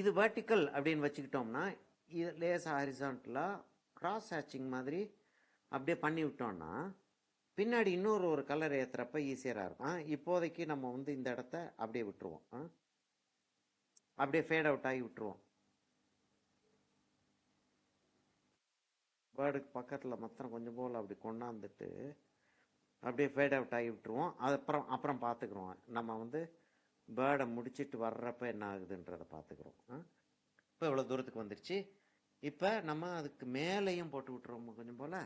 இது வெர்டிக்கல் அப்படின்னு வச்சுக்கிட்டோம்னா இது லேசாக ஹரிசான்டலாக கிராஸ் ஹேட்சிங் மாதிரி அப்படியே பண்ணி விட்டோம்னா பின்னாடி இன்னொரு ஒரு கலர் ஏற்றுறப்ப ஈஸியராக இருக்கும். இப்போதைக்கு நம்ம இந்த இடத்த அப்படியே விட்டுருவோம். அப்படியே ஃபேட் அவுட் ஆகி விட்டுருவோம். பேர்டுக்கு பக்கத்தில் மாத்திரம் கொஞ்சம் போல் அப்படி கொண்டாந்துட்டு அப்படியே ஃபேட் அவுட் ஆகி விட்டுருவோம். அது அப்புறம் பார்த்துக்குறோம். நம்ம பேர்டை முடிச்சுட்டு வர்றப்ப என்ன ஆகுதுன்றதை பார்த்துக்குறோம். இப்போ இவ்வளோ தூரத்துக்கு வந்துடுச்சு. இப்போ நம்ம அதுக்கு மேலேயும் போட்டு விட்டுருவோம் கொஞ்சம் போல்.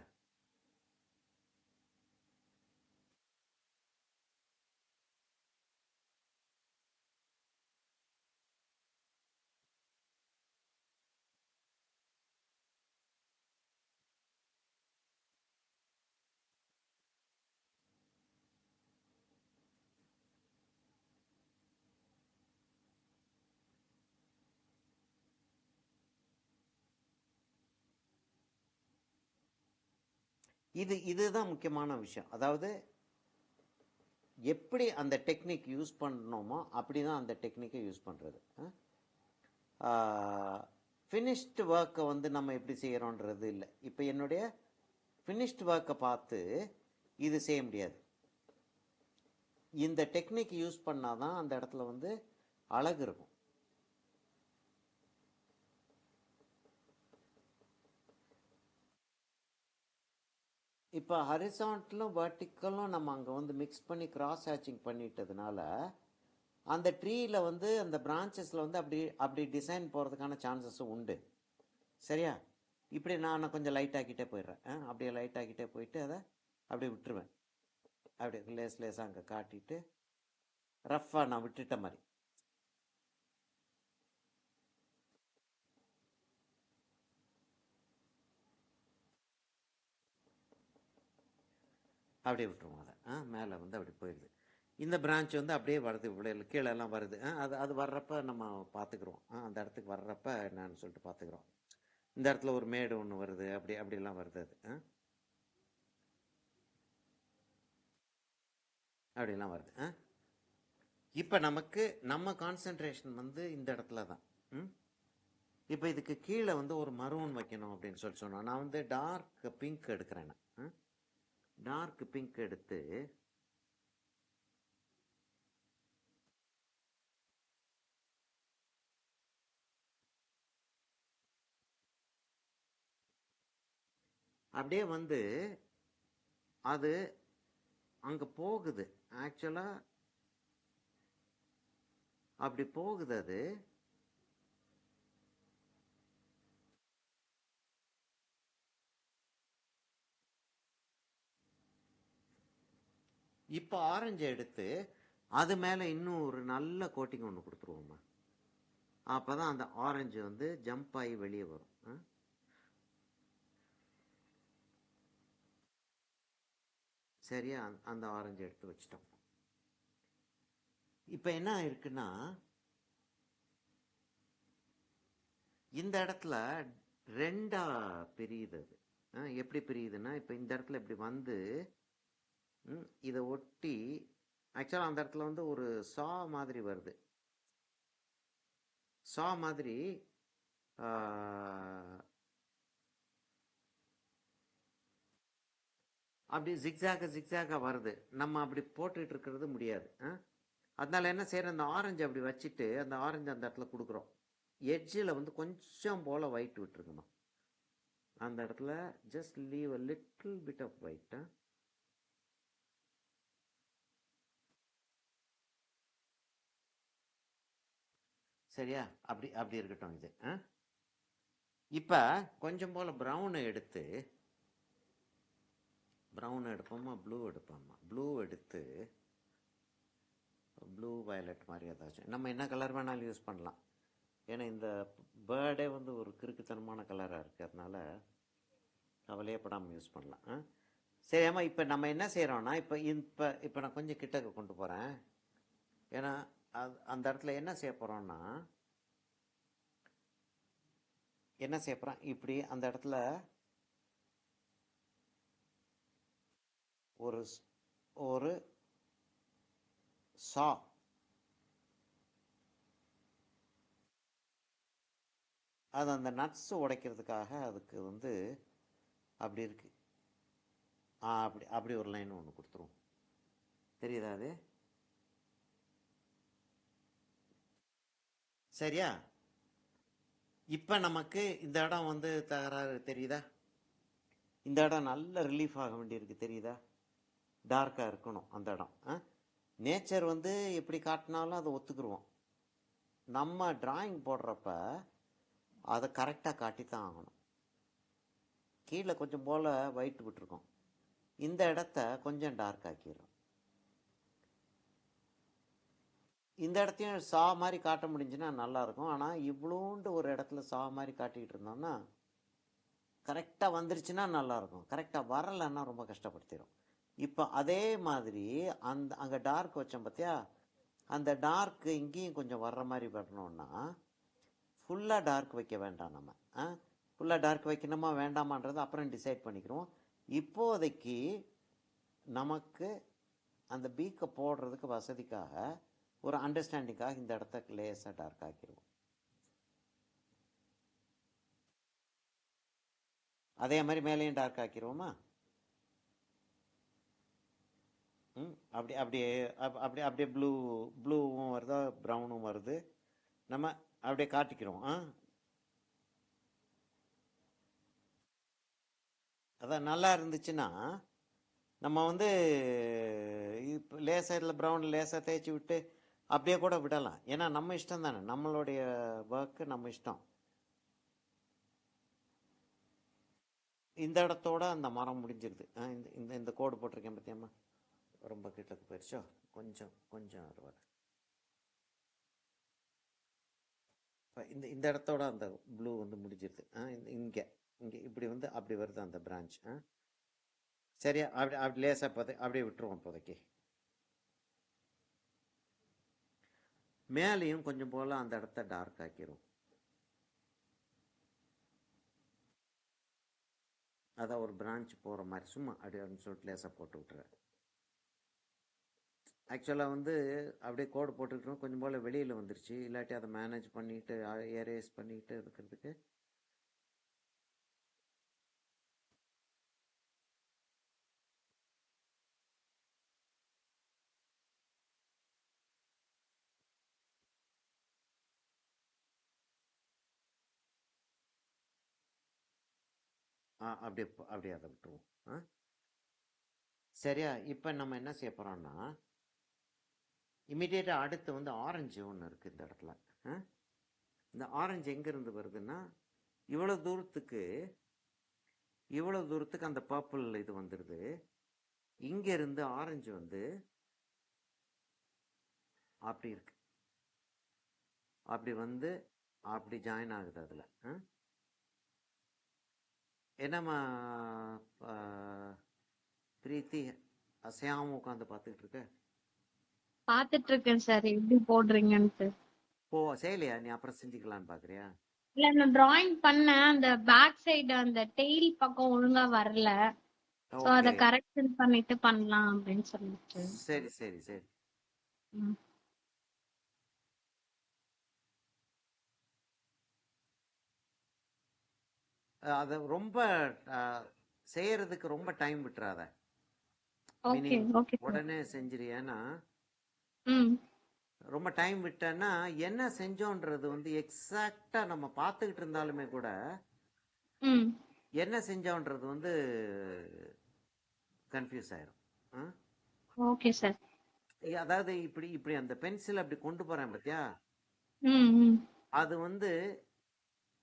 இதுதான் முக்கியமான விஷயம். அதாவது எப்படி அந்த டெக்னிக் யூஸ் பண்ணணுமோ அப்படி தான் அந்த டெக்னிக்கை யூஸ் பண்ணுறது. ஃபினிஷ்டு ஒர்க்கை நம்ம எப்படி செய்கிறோன்றது இல்லை. இப்போ என்னுடைய ஃபினிஷ்டு ஒர்க்கை பார்த்து இது செய்ய முடியாது. இந்த டெக்னிக் யூஸ் பண்ணால் தான் அந்த இடத்துல அழகு இருக்கும். இப்போ ஹரிசாண்டலும் வெர்டிக்கலும் நம்ம அங்கே வந்து மிக்ஸ் பண்ணி கிராஸ் ஹேச்சிங் பண்ணிட்டதுனால அந்த ட்ரீயில் வந்து அந்த பிரான்ச்சஸில் வந்து அப்படி அப்படி டிசைன் போகிறதுக்கான சான்சஸும் உண்டு. சரியா? இப்படி நான் கொஞ்சம் லைட் ஆக்கிட்டே போயிடுறேன். அப்படியே லைட் ஆக்கிட்டே போயிட்டு அதை அப்படியே விட்டுருவேன். அப்படியே லேஸாக அங்கே காட்டிட்டு ரஃப்பாக நான் விட்டுட்ட மாதிரி. அப்படியே விட்டுருவோம் அதை. மேலே வந்து அப்படி போயிடுது. இந்த பிரான்ச் வந்து அப்படியே வருது, இவ்வளோ கீழெல்லாம் வருது. அது அது வர்றப்ப நம்ம பார்த்துக்குறோம். அந்த இடத்துக்கு வர்றப்ப என்னன்னு சொல்லிட்டு பார்த்துக்குறோம். இந்த இடத்துல ஒரு மேடு ஒன்று வருது, அப்படிலாம் வருது அது. அப்படிலாம் வருது. இப்போ நமக்கு நம்ம கான்சென்ட்ரேஷன் வந்து இந்த இடத்துல தான். இப்போ இதுக்கு கீழே வந்து ஒரு மரூன் வைக்கணும் அப்படின்னு சொல்லி சொன்னோம். நான் வந்து டார்க் பிங்க் எடுக்கிறேன். டார்க் பிங்க் எடுத்து அப்படியே வந்து அது அங்கே போகுது. ஆக்சுவலாக அப்படி போகுது அது. இப்போ ஆரஞ்சு எடுத்து அது மேலே இன்னும் ஒரு நல்ல கோட்டிங் ஒன்று கொடுத்துருவோம்மா. அப்போ தான் அந்த ஆரஞ்சு வந்து ஜம்ப் ஆகி வெளியே வரும். சரியா? அந்த ஆரஞ்சு எடுத்து வச்சிட்டோம். இப்போ என்ன இருக்குன்னா, இந்த இடத்துல ரெண்டா பிரியுது அது. எப்படி பிரியுதுன்னா, இப்போ இந்த இடத்துல இப்படி வந்து இதை ஒட்டி ஆக்சுவலாக அந்த இடத்துல வந்து ஒரு சா மாதிரி வருது. சா மாதிரி அப்படி ஜிக்ஸாக வருது. நம்ம அப்படி போட்டுட்டு இருக்கிறது முடியாது. அதனால என்ன செய்யறோம், அந்த ஆரஞ்சு அப்படி வச்சுட்டு அந்த ஆரஞ்சு அந்த இடத்துல கொடுக்குறோம். எட்ஜில் வந்து கொஞ்சம் போல் ஒயிட் விட்டுருங்கம்மா. அந்த இடத்துல just leave a little bit of white. சரியா? அப்படி அப்படி இருக்கட்டும் இது. இப்போ கொஞ்சம் போல் ப்ரௌனை எடுத்து எடுப்போமா, ப்ளூ எடுப்போம்மா. ப்ளூ எடுத்து ப்ளூ வயலட் மாதிரி ஏதாச்சும் நம்ம என்ன கலர் வேணாலும் யூஸ் பண்ணலாம். ஏன்னா இந்த பேர்டே வந்து ஒரு கிறுக்குத்தனமான கலராக இருக்குது, அதனால கவலையே படாமல் யூஸ் பண்ணலாம். சரி அம்மா, இப்போ நம்ம என்ன செய்கிறோன்னா, இப்போ நான் கொஞ்சம் கிட்டக்க கொண்டு போகிறேன். ஏன்னா அந்த இடத்துல என்ன செய்ய போகிறோன்னா, இப்படி அந்த இடத்துல ஒரு ஒரு சா அது அந்த நட்ஸ் உடைக்கிறதுக்காக அதுக்கு வந்து அப்படி இருக்கு. அப்படி அப்படி ஒரு லைன் ஒன்று கொடுத்துருவோம். தெரியுதா அது? சரியா? இப்போ நமக்கு இந்த இடம் வந்து தகராறு தெரியுதா? இந்த இடம் நல்ல ரிலீஃப் ஆக வேண்டியிருக்கு, தெரியுதா? டார்க்காக இருக்கணும் அந்த இடம். நேச்சர் வந்து எப்படி காட்டினாலும் அதை ஒத்துக்குருவோம். நம்ம டிராயிங் போடுறப்ப அதை கரெக்டாக காட்டித்தான் ஆகணும். கீழே கொஞ்சம் போல் ஒயிட் விட்டுருக்கோம், இந்த இடத்த கொஞ்சம் டார்க் ஆக்கிடுறோம். இந்த இடத்தையும் சா மாதிரி காட்ட முடிஞ்சுன்னா நல்லாயிருக்கும். ஆனால் இவ்வளோண்டு ஒரு இடத்துல சா மாதிரி காட்டிக்கிட்டு இருந்தோம்னா கரெக்டாக வந்துருச்சுன்னா நல்லாயிருக்கும். கரெக்டாக வரலைன்னா ரொம்ப கஷ்டப்படுத்திடும். இப்போ அதே மாதிரி அங்கே டார்க் வச்சோம் பார்த்தியா, அந்த டார்க்கு இங்கேயும் கொஞ்சம் வர்ற மாதிரி வரணும்னா ஃபுல்லாக டார்க் வைக்க வேண்டாம். நம்ம ஃபுல்லாக டார்க் வைக்கணுமா வேண்டாமான்றது அப்புறம் டிசைட் பண்ணிக்கிறோம். இப்போதைக்கு நமக்கு அந்த பீக்கை போடுறதுக்கு வசதிக்காக ஒரு அண்டர்ஸ்டாண்டிங்காக இந்த இடத்த லேசாக டார்க் ஆக்கிடுவோம். அதே மாதிரி மேலேயும் டார்க் ஆக்கிடுவோமா? அப்படி அப்படியே அப்படி அப்படியே ப்ளூவும் வருதா, ப்ரௌனும் வருது. நம்ம அப்படியே காட்டிக்கிறோம். அதான் நல்லா இருந்துச்சுன்னா நம்ம வந்து இப்போ லேசாக இதில் ப்ரௌன் லேசாக தேய்ச்சி விட்டு அப்படியே கூட விடலாம். ஏன்னா நம்ம இஷ்டம் தானே, நம்மளுடைய ஒர்க்கு நம்ம இஷ்டம். இந்த இடத்தோட அந்த மரம் முடிஞ்சிருது. இந்த இந்த இந்த கோடு போட்டிருக்கேன் பார்த்தியம்மா, ரொம்ப கிட்டக்கு போயிடுச்சோ, கொஞ்சம் கொஞ்சம் அது இப்போ இந்த இந்த இடத்தோட அந்த ப்ளூ வந்து முடிஞ்சிருது. இங்கே இங்கே இப்படி வந்து அப்படி வருது அந்த பிரான்ச். சரியா, அப்படி அப்படி லேசாக அப்படியே விட்டுருவோம் இப்போதைக்கு. மேலேயும் கொஞ்சம் போல் அந்த இடத்த டார்க் ஆக்கிரும். அதான் ஒரு பிரான்ச் போகிற மாதிரி சும்மா அப்படின்னு சொல்லிட்டு லேசாக போட்டு விட்டுறேன். ஆக்சுவலாக வந்து அப்படியே கோடு போட்டுக்கிட்டோம், கொஞ்சம் போல் வெளியில் வந்துருச்சு. இல்லாட்டி அதை மேனேஜ் பண்ணிவிட்டு ஏரேஸ் பண்ணிட்டு இருக்கிறதுக்கு அப்படியே அப்படியே அதை விட்டுருவோம். சரியா, இப்போ நம்ம என்ன செய்ய போகிறோம்னா, இமீடியட்டாக அடுத்து வந்து ஆரஞ்சு ஒன்று இருக்குது இந்த இடத்துல. இந்த ஆரஞ்சு எங்கேருந்து வருதுன்னா, இவ்வளோ தூரத்துக்கு அந்த பர்பிள் இது வந்துடுது. இங்கேருந்து ஆரஞ்சு வந்து அப்படி இருக்கு, அப்படி வந்து அப்படி ஜாயின் ஆகுது அதில். என்னம்மா பிரீத்தி அசையாம உட்காந்து பார்த்துக்கிட்டு இருக்க? பாத்துட்டு இருக்கேன் சார் எப்படி போடுறீங்கன்ட்டு. ஓ செய்யலையா, நீ அப்புறம் செஞ்சுக்கலான்னு பார்க்குறியா? இல்ல நான் டிராயிங் பண்ணேன், அந்த பேக் சைடு அந்த டெய்ல் பக்கம் ஒழுங்கா வரல. சோ அத ஓகே, கரெக்ஷன் பண்ணிட்டு பண்ணலாம் அப்படின்னு சொல்லிட்டு. சரி சரி சரி. ம். அதை ரொம்ப செய்யறதுக்கு ரொம்ப டைம் விட்டுறாத. Okay meaning okay sir. உடனே செஞ்சிருயேன்னா, ம். ரொம்ப டைம் விட்டேன்னா என்ன செஞ்சோன்றது வந்து எக்ஸாக்டா நம்ம பார்த்துக்கிட்டு இருந்தாலுமே கூட ம். என்ன செஞ்சோன்றது வந்து கன்ஃபியூஸ் ஆயிரும். Okay sir. அதாவது இப்படி இப்படி அந்த பென்சில் அப்படி கொண்டு போறேன் பார்த்தியா, ம். ம். அது வந்து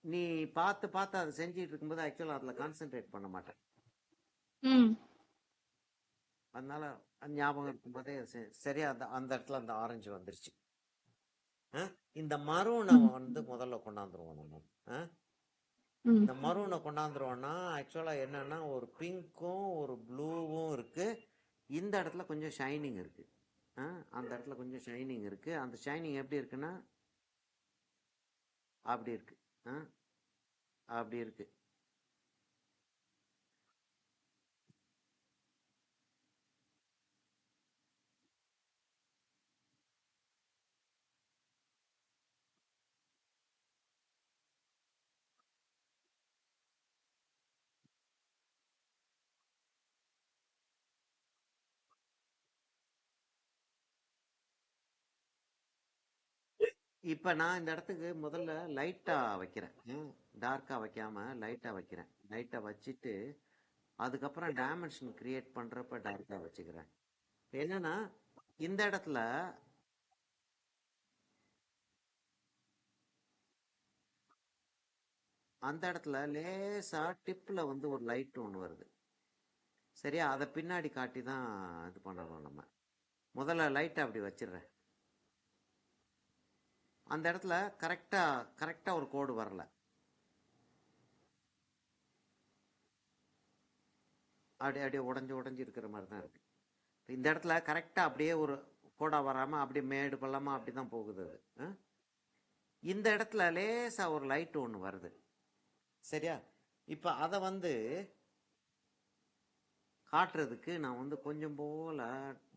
நீ பார்த்து பார்த்து அதை செஞ்சிட்டு இருக்கும்போது ஆக்சுவலாக அதில் கான்சென்ட்ரேட் பண்ண மாட்டேன். ம். அதனால ஞாபகம் இருக்கும்போதே சரியா அந்த அந்த இடத்துல அந்த ஆரஞ்சு வந்துருச்சு. இந்த மரூனை ம். வந்து முதல்ல கொண்டாந்துருவோம் நம்ம. ம். இந்த மரூனை கொண்டாந்துருவோம்னா ஆக்சுவலாக என்னன்னா, ஒரு பிங்க்கும் ஒரு ப்ளூவும் இருக்கு. இந்த இடத்துல கொஞ்சம் ஷைனிங் இருக்கு. அந்த இடத்துல கொஞ்சம் ஷைனிங் இருக்கு. அந்த ஷைனிங் எப்படி இருக்குன்னா அப்படி இருக்கு. அப்படி இருக்கு. இப்போ நான் இந்த இடத்துக்கு முதல்ல லைட்டாக வைக்கிறேன், டார்க்காக வைக்காம லைட்டாக வைக்கிறேன். லைட்டாக வச்சுட்டு அதுக்கப்புறம் டைமென்ஷன் கிரியேட் பண்ணுறப்ப டார்க்காக வச்சுக்கிறேன். என்னன்னா இந்த இடத்துல அந்த இடத்துல லேசாக டிப்பில் வந்து ஒரு லைட் ஒன்று வருது. சரியா, அதை பின்னாடி காட்டி தான் இது பண்ணணும் நம்ம. முதல்ல லைட்டை அப்படி வச்சிடுறேன். அந்த இடத்துல கரெக்டாக ஒரு கோடு வரல. அப்படியே உடஞ்சி இருக்கிற மாதிரி தான் இருக்கு. இந்த இடத்துல கரெக்டாக அப்படியே ஒரு கோடா வராமல் அப்படியே மேடு பள்ளமாக அப்படி தான் போகுது அது. இந்த இடத்துல லேசாக ஒரு லைட் ஒன்று வருது. சரியா, இப்போ அதை வந்து காட்டுறதுக்கு நான் வந்து கொஞ்சம் போல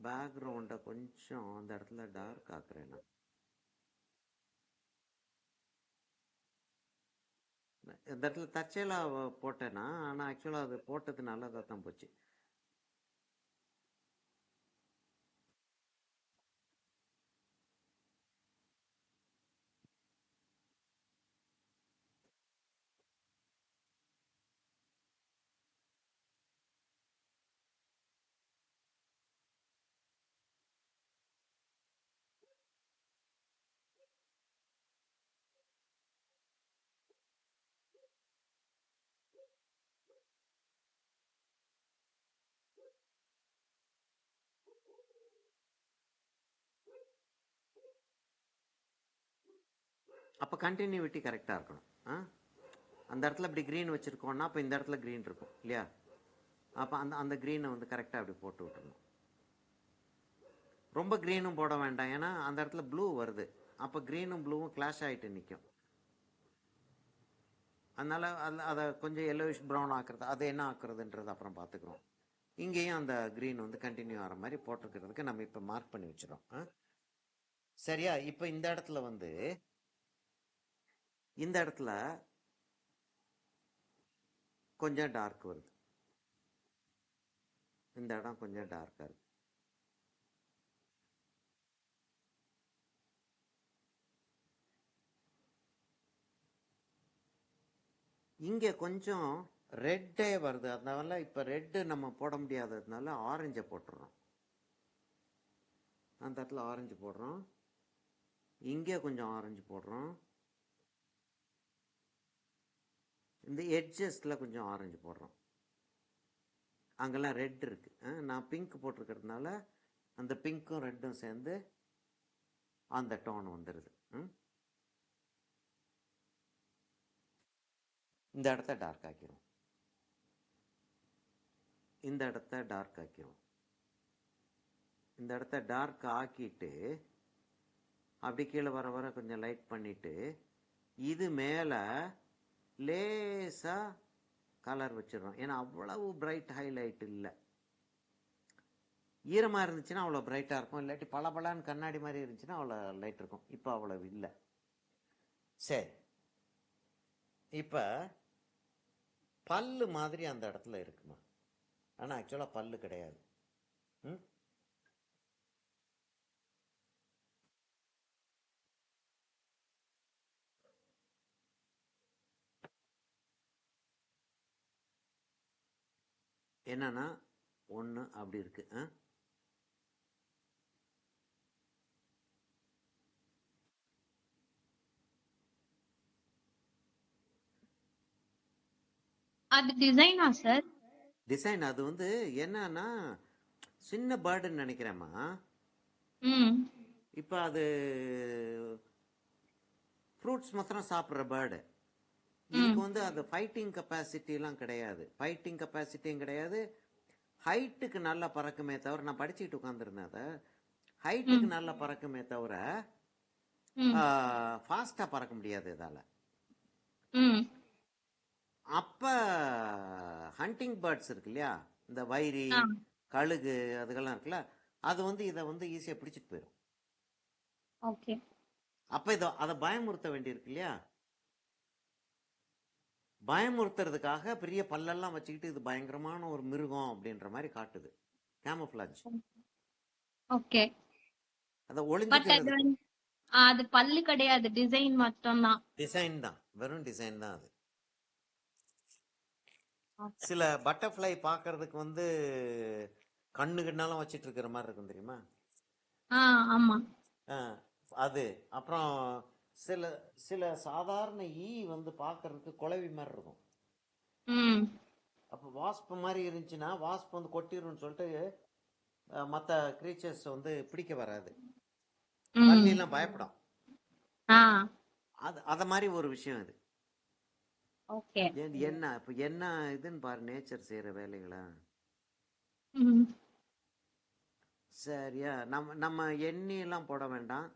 பேக்ரவுண்டை கொஞ்சம் அந்த இடத்துல டார்க் ஆக்குறேன் நான். இந்த இடத்துல தற்செயலாக போட்டேன்னா, ஆனால் ஆக்சுவலாக அது போட்டது நல்லதாக தான் போச்சு. அப்போ கண்டினியூட்டி கரெக்டாக இருக்கணும். அந்த இடத்துல இப்படி க்ரீன் வச்சுருக்கோன்னா அப்போ இந்த இடத்துல க்ரீன் இருக்கும் இல்லையா? அப்போ அந்த அந்த க்ரீனை வந்து கரெக்டாக அப்படி போட்டு விட்டுருணும். ரொம்ப க்ரீனும் போட வேண்டாம், ஏன்னா அந்த இடத்துல ப்ளூ வருது. அப்போ க்ரீனும் ப்ளூவும் கிளாஷ் ஆகிட்டு நிற்கும். அதனால் அதை கொஞ்சம் எல்லோவிஷ் ப்ரௌன் ஆக்குறது, அது என்ன ஆக்குறதுன்றது அப்புறம் பார்த்துக்குறோம். இங்கேயும் அந்த க்ரீன் வந்து கண்டினியூ ஆகிற மாதிரி போட்டிருக்கிறதுக்கு நம்ம இப்போ மார்க் பண்ணி வச்சிடறோம். சரியா? இப்போ இந்த இடத்துல வந்து இந்த இடத்துல கொஞ்சம் டார்க் வருது. இந்த இடம் கொஞ்சம் டார்க்காக இருக்கு. இங்கே கொஞ்சம் ரெட்டே வருது. அதனால இப்போ ரெட்டு நம்ம போட முடியாததுனால ஆரஞ்சை போட்டுடுறோம். அந்த இடத்துல ஆரஞ்சு போடுறோம். இங்கே கொஞ்சம் ஆரஞ்சு போடுறோம். இந்த எட்ஜஸில் கொஞ்சம் ஆரஞ்சு போடுறோம். அங்கெல்லாம் ரெட் இருக்கு. நான் பிங்க் போட்டிருக்கிறதுனால அந்த பிங்க்கும் ரெட்டும் சேர்ந்து அந்த டோன் வந்துடுது. இந்த இடத்த டார்க் ஆக்கிரும். இந்த இடத்த டார்க் ஆக்கிரும். இந்த இடத்த டார்க் ஆக்கிட்டு அப்படி கீழே வர வர கொஞ்சம் லைட் பண்ணிட்டு இது மேலே லேசாக கலர் வச்சிடறோம். ஏன்னா அவ்வளவு பிரைட் ஹைலைட் இல்லை. ஈரமாக இருந்துச்சுன்னா அவ்வளோ பிரைட்டாக இருக்கும், இல்லாட்டி பளபளன்னு கண்ணாடி மாதிரி இருந்துச்சுன்னா அவ்வளோ லைட் இருக்கும். இப்போ அவ்வளவு இல்லை. சரி, இப்போ பல்லு மாதிரி அந்த இடத்துல இருக்குமா? ஆனால் ஆக்சுவலாக பல்லு கிடையாது. என்னன்னா ஒன்று அப்படி இருக்கு. அது டிசைனா சார்? டிசைன் அது வந்து என்னன்னா சின்ன பேர்டுன்னு நினைக்கிறேம்மா. இப்போ அது ஃப்ரூட்ஸ் மாத்திரம் சாப்பிட்ற பேர்டு. இதுக்கு வந்து அது ஃபைட்டிங் கெப்பாசிட்டிலாம் கிடையாது. ஃபைட்டிங் கெப்பாசிட்டியும் கிடையாது. ஹைட்டுக்கு நல்லா பறக்குமே தவிர, நான் படிச்சுக்கிட்டு உட்காந்துருந்தேன், அதை ஹைட்டுக்கு நல்லா பறக்குமே தவிர ஃபாஸ்ட்டாக பறக்க முடியாது இதால். அப்போ ஹண்டிங் பேர்ட்ஸ் இருக்கு இல்லையா, இந்த வைரி, கழுகு, அதுக்கெல்லாம் இருக்குல்ல, அது வந்து இதை வந்து ஈஸியாக பிடிச்சிட்டு போயிடும். ஓகே. அப்போ இதை அதை பயமுறுத்த வேண்டியிருக்கு இல்லையா? பயமுறுத்துறதுக்காக பெரிய பல்லெல்லாம் வச்சுக்கிட்டு இது பயங்கரமான ஒரு மிருகம் அப்படின்ற மாதிரி காட்டுது. கேமோஃப்ளாஜ். ஓகே. அத ஒளிஞ்சிக்கிறது. அது பல்லு கிடையாது, டிசைன் மட்டும் தான். டிசைன் தான், வெறும் டிசைன் தான் அது. சில பட்டர்ஃப்ளை பார்க்கறதுக்கு வந்து கண்ணு கண்ணாலும் வச்சிட்டு இருக்கிற மாதிரி இருக்கும் தெரியுமா? ஆமா. அது அப்புறம் சில சில சாதாரண ஈ வந்து பார்க்கறதுக்கு குளவி மாதிரி இருக்கும். அப்போ வாஸ்ப் மாதிரி இருந்துச்சுன்னா வாஸ்ப் வந்து கொட்டிரும்னு சொல்லிட்டு மற்ற கிரீச்சர்ஸ் வந்து பிடிக்க வராது, பள்ளியெல்லாம் பயப்படும். அது அத மாதிரி ஒரு விஷயம் இது. ஓகே. என்ன இப்போ என்ன இதுன்னு பாரு, நேச்சர் செய்யற வேலைகளா. சரியா? நம்ம நம்ம எண்ணெயெல்லாம் போட வேண்டாம்.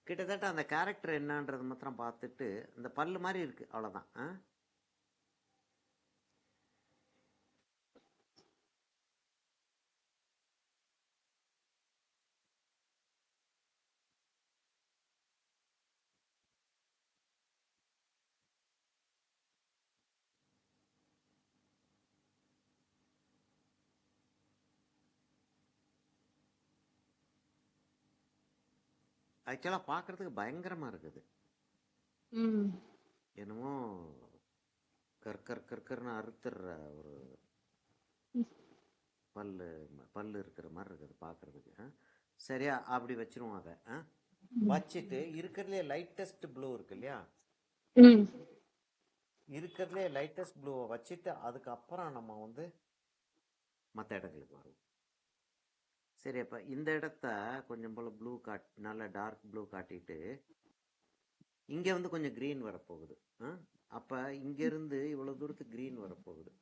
கிட்டத்தட்ட அந்த கேரக்டர் என்னன்றது மாத்திரம் பார்த்துட்டு, அந்த பல்லு மாதிரி இருக்கு, அவ்வளோதான். ஆக்சுவலாக பார்க்கறதுக்கு பயங்கரமாக இருக்குது. என்னமோ கற்கர்னு அறுத்துற ஒரு பல்லு இருக்கிற மாதிரி இருக்குது பார்க்கறதுக்கு. சரியா? அப்படி வச்சிருவோம். அதை வச்சுட்டு இருக்கிறதுலே லைட்டஸ்ட் ப்ளூ இருக்கு இல்லையா, இருக்கிறதுலே லைட்டஸ்ட் ப்ளூவை வச்சுட்டு அதுக்கப்புறம் நம்ம வந்து மற்ற இடங்களுக்கு வருவோம். சரி, அப்போ இந்த இடத்த கொஞ்சம் போல் ப்ளூ நல்லா டார்க் ப்ளூ காட்டிட்டு இங்கே வந்து கொஞ்சம் க்ரீன் வரப்போகுது. அப்போ இங்கேருந்து இவ்வளோ தூரத்துக்கு க்ரீன் வரப்போகுது.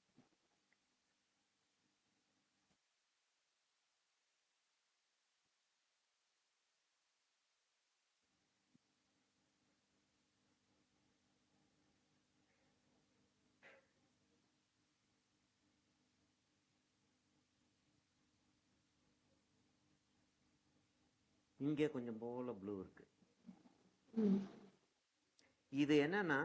இங்கே கொஞ்சம் போல ப்ளூ இருக்கு. இது என்னன்னா,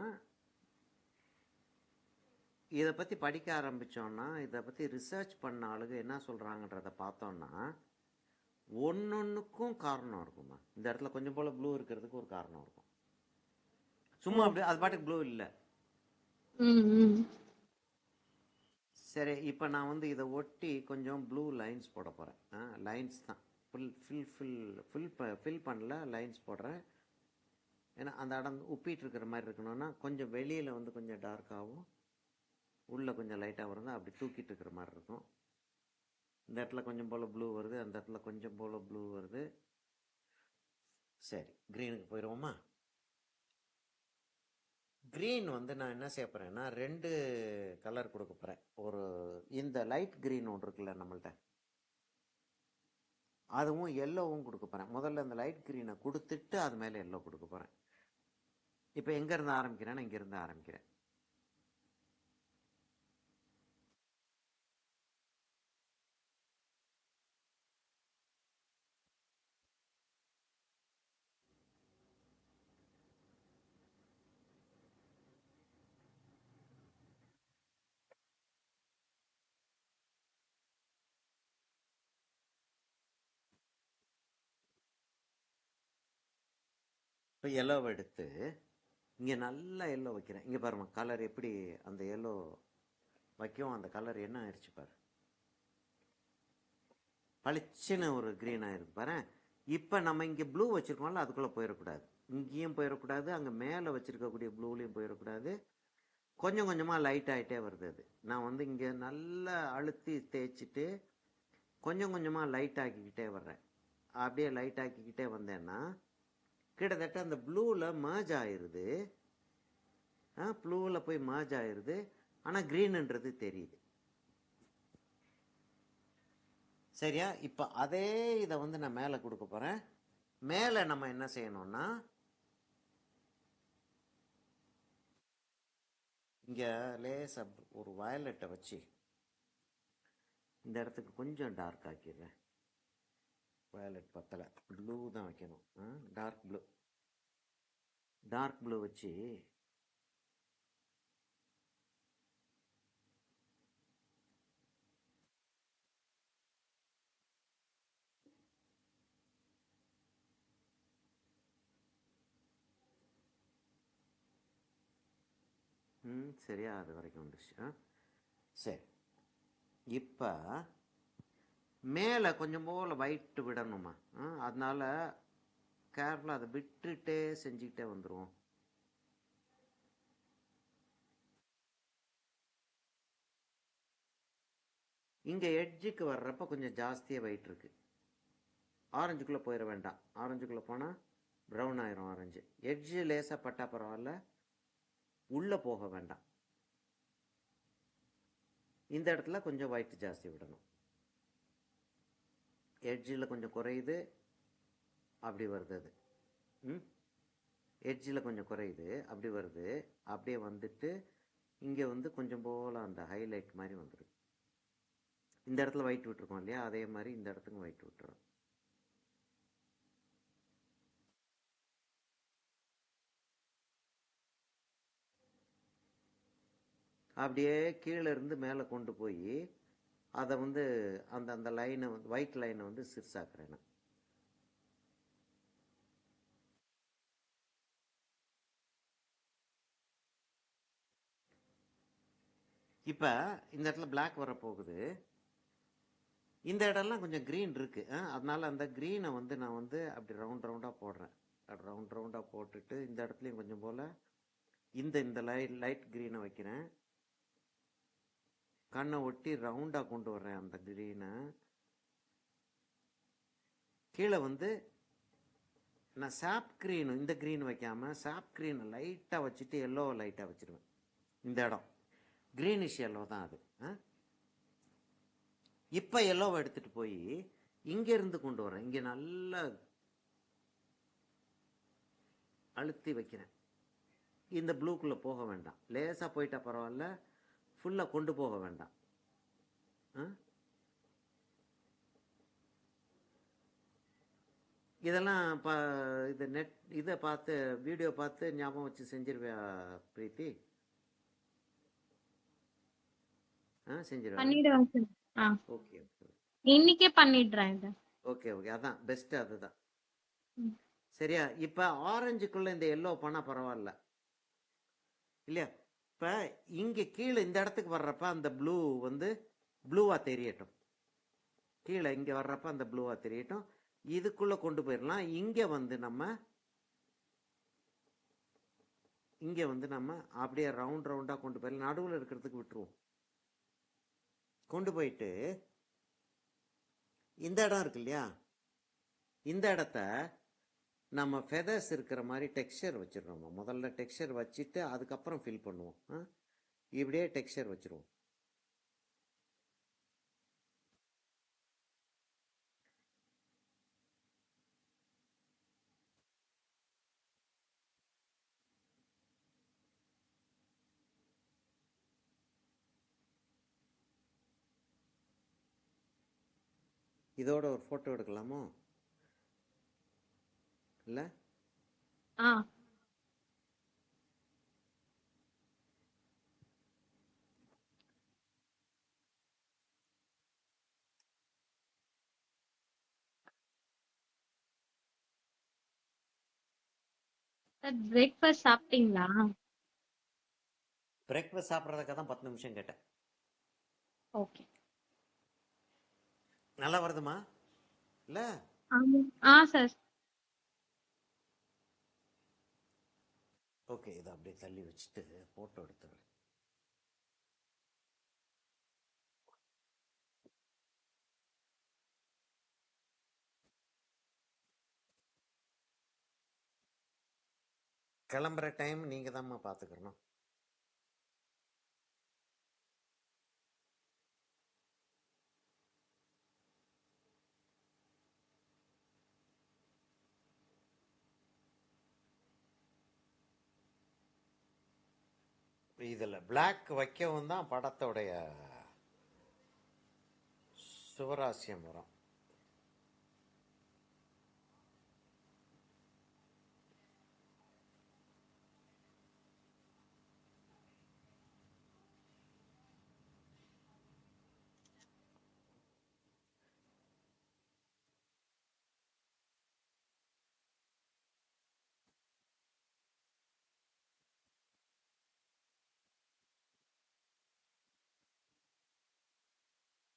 இதை பற்றி படிக்க ஆரம்பித்தோன்னா, இதை பற்றி ரிசர்ச் பண்ண ஆளுங்க என்ன சொல்கிறாங்கன்றத பார்த்தோன்னா, ஒன்னொன்னுக்கும் காரணம் இருக்குமா. இந்த இடத்துல கொஞ்சம் போல ப்ளூ இருக்கிறதுக்கு ஒரு காரணம் இருக்கும். சும்மா அப்படி அது பாட்டுக்கு ப்ளூ இல்லை. சரி, இப்போ நான் வந்து இதை ஒட்டி கொஞ்சம் ப்ளூ லைன்ஸ் போட போகிறேன். லைன்ஸ் தான், ஃபில் பண்ணல, லைன்ஸ் போடுறேன். ஏன்னா அந்த இடம் உப்பிட்டு இருக்கிற மாதிரி இருக்கணும்னா கொஞ்சம் வெளியில் வந்து கொஞ்சம் டார்க்காகவும் உள்ளே கொஞ்சம் லைட்டாக வருங்க, அப்படி தூக்கிட்டு இருக்கிற மாதிரி இருக்கும். இந்த இடத்துல கொஞ்சம் போல் ப்ளூ வருது, அந்த இடத்துல கொஞ்சம் போல் ப்ளூ வருது. சரி, க்ரீனுக்கு போயிடுவோமா. க்ரீன் வந்து நான் என்ன செய்ய போகிறேன்னா, 2 கலர் கொடுக்க போகிறேன். ஒரு இந்த லைட் க்ரீன் ஒன்று இருக்குல்ல நம்மள்ட்ட, அதுவும் எல்லோவும் கொடுக்க போகிறேன். முதல்ல இந்த லைட் க்ரீனை கொடுத்துட்டு அது மேலே எல்லோ கொடுக்க போகிறேன். இப்போ எங்கேருந்து ஆரம்பிக்கிறேன்னா, இங்கேருந்து ஆரம்பிக்கிறேன். இப்போ எல்லோவை எடுத்து இங்கே நல்லா எல்லோ வைக்கிறேன். இங்கே பாருமா கலர் எப்படி அந்த எல்லோ வைக்கும். அந்த கலர் என்ன ஆயிடுச்சு பாரு, பளிச்சுன்னு ஒரு க்ரீன் ஆயிருக்கு பாரு. இப்போ நம்ம இங்கே ப்ளூ வச்சுருக்கோம்ல, அதுக்குள்ளே போயிடக்கூடாது. இங்கேயும் போயிடக்கூடாது, அங்கே மேலே வச்சுருக்கக்கூடிய ப்ளூலையும் போயிடக்கூடாது. கொஞ்சம் கொஞ்சமாக லைட் ஆகிட்டே வருது. அது நான் வந்து இங்கே நல்லா அழுத்தி தேய்ச்சிட்டு கொஞ்சம் கொஞ்சமாக லைட் ஆக்கிக்கிட்டே வர்றேன். அப்படியே லைட் ஆக்கிக்கிட்டே வந்தேன்னா கிட்டத்தட்ட அந்த ப்ளூவில் மர்ஜ் ஆயிடுது. ப்ளூவில் போய் மர்ஜ் ஆயிடுது, ஆனால் க்ரீனுன்றது தெரியுது. சரியா. இப்போ அதே இதை வந்து நான் மேலே கொடுக்க போகிறேன். மேலே நம்ம என்ன செய்யணும்னா, இங்கே லேசாக ஒரு வயலட்டை வச்சு இந்த இடத்துக்கு கொஞ்சம் டார்க் ஆக்கிடுறேன். வயலட் பத்தலை, ப்ளூ தான் வைக்கணும். டார்க் ப்ளூ வச்சு சரியா, அது வரைக்கும் வந்துருச்சு. சரி, இப்போ மேலே கொஞ்சம் போல் ஒயிட் விடணுமா. அதனால கேர்ஃபுல்லாக அதை விட்டுட்டே செஞ்சுக்கிட்டே வந்துடுவோம். இங்கே எட்ஜுக்கு வர்றப்ப கொஞ்சம் ஜாஸ்தியாக ஒயிட் இருக்குது. ஆரஞ்சுக்குள்ளே போயிட வேண்டாம். ஆரஞ்சுக்குள்ளே போனால் ப்ரௌன் ஆயிரும் ஆரஞ்சு. எட்ஜு லேசாக பட்டா பரவாயில்ல, உள்ளே போக வேண்டாம். இந்த இடத்துல கொஞ்சம் ஒயிட் ஜாஸ்தி விடணும். எட்ஜில் கொஞ்சம் குறையுது, அப்படி வருது. அது எட்ஜில் கொஞ்சம் குறையுது, அப்படி வருது. அப்படியே வந்துட்டு இங்கே வந்து கொஞ்சம் போல் அந்த ஹைலைட் மாதிரி வந்துடுது. இந்த இடத்துல ஒயிட் விட்டுருக்கோம் இல்லையா, அதே மாதிரி இந்த இடத்துக்கும் ஒயிட் விட்டுரும். அப்படியே கீழே இருந்து மேலே கொண்டு போய் அதை வந்து அந்த அந்த லைனை வந்து ஒயிட் லைனை வந்து சிறுசாக்குறேன் நான். இப்போ இந்த இடத்துல பிளாக் வரப்போகுது. இந்த இடம்லாம் கொஞ்சம் க்ரீன் இருக்குது. அதனால அந்த க்ரீனை வந்து நான் வந்து அப்படி ரவுண்ட் ரவுண்டாக போடுறேன். ரவுண்ட் ரவுண்டாக போட்டுட்டு இந்த இடத்துலையும் கொஞ்சம் போல் இந்த லைட் க்ரீனை வைக்கிறேன். கண்ணை ஒட்டி ரவுண்டாக கொண்டு வர்றேன் அந்த க்ரீனை. கீழே வந்து நான் சாப் க்ரீன் இந்த க்ரீன் வைக்காமல் சாப் க்ரீனை லைட்டாக வச்சுட்டு எல்லோவை லைட்டாக வச்சுருவேன். இந்த இடம் க்ரீனிஷ் எல்லோ தான் அது. இப்போ எல்லோவை எடுத்துகிட்டு போய் இங்கேருந்து கொண்டு வரேன். இங்கே நல்லா அழுத்தி வைக்கிறேன். இந்த ப்ளூக்குள்ளே போக வேண்டாம், லேசாக போயிட்டா பரவாயில்ல, ஃபுல்லாக கொண்டு போக வேண்டாம். இதெல்லாம் இது நெட் இதை பார்த்து வீடியோ பார்த்து ஞாபகம் வச்சு செஞ்சிருவியா பிரீத்தி? செஞ்சிருவேன். பண்ணிடுவேன் சார். ஓகே ஓகே, இன்னைக்கே பண்ணிடுறேன் இதை. ஓகே ஓகே, அதான் பெஸ்ட், அதுதான் சரியா. இப்போ ஆரஞ்சுக்குள்ள இந்த எல்லோ பண்ணால் பரவாயில்ல இல்லையா? இப்போ இங்கே கீழே இந்த இடத்துக்கு வர்றப்ப அந்த ப்ளூ வந்து ப்ளூவாக தெரியட்டும். கீழே இங்கே வர்றப்ப அந்த ப்ளூவாக தெரியட்டும். இதுக்குள்ளே கொண்டு போயிடலாம். இங்கே வந்து நம்ம அப்படியே ரவுண்டாக கொண்டு போயிடலாம். நடுவில் இருக்கிறதுக்கு விட்டுருவோம். கொண்டு போயிட்டு இந்த இடம் இருக்கு இல்லையா, இந்த இடத்த நம்ம ஃபெதர்ஸ் இருக்கிற மாதிரி டெக்ஸ்சர் வச்சிடுறோம். முதல்ல டெக்ஸ்சர் வச்சுட்டு அதுக்கப்புறம் ஃபில் பண்ணுவோம். இப்படியே டெக்ஸ்சர் வச்சிருவோம். இதோட ஒரு ஃபோட்டோ எடுக்கலாமோ இல்லை? பிரேக்ஃபாஸ்ட் சாப்பிட்டீங்களா? பிரேக்ஃபாஸ்ட் சாப்பிட்றதுக்காக தான் 10 நிமிஷம் கேட்டேன். ஓகே, நல்லா வருதுமா? இல்லை சார். ஓகே, இதை அப்படியே தள்ளி வச்சுட்டு ஃபோட்டோ எடுத்துடுறேன். கிளம்புற டைம் நீங்கள் தான்மா பார்த்துக்கணும். இதில் பிளாக் வைக்கவும் தான் படத்தோடைய சுவராசியம் வரும்.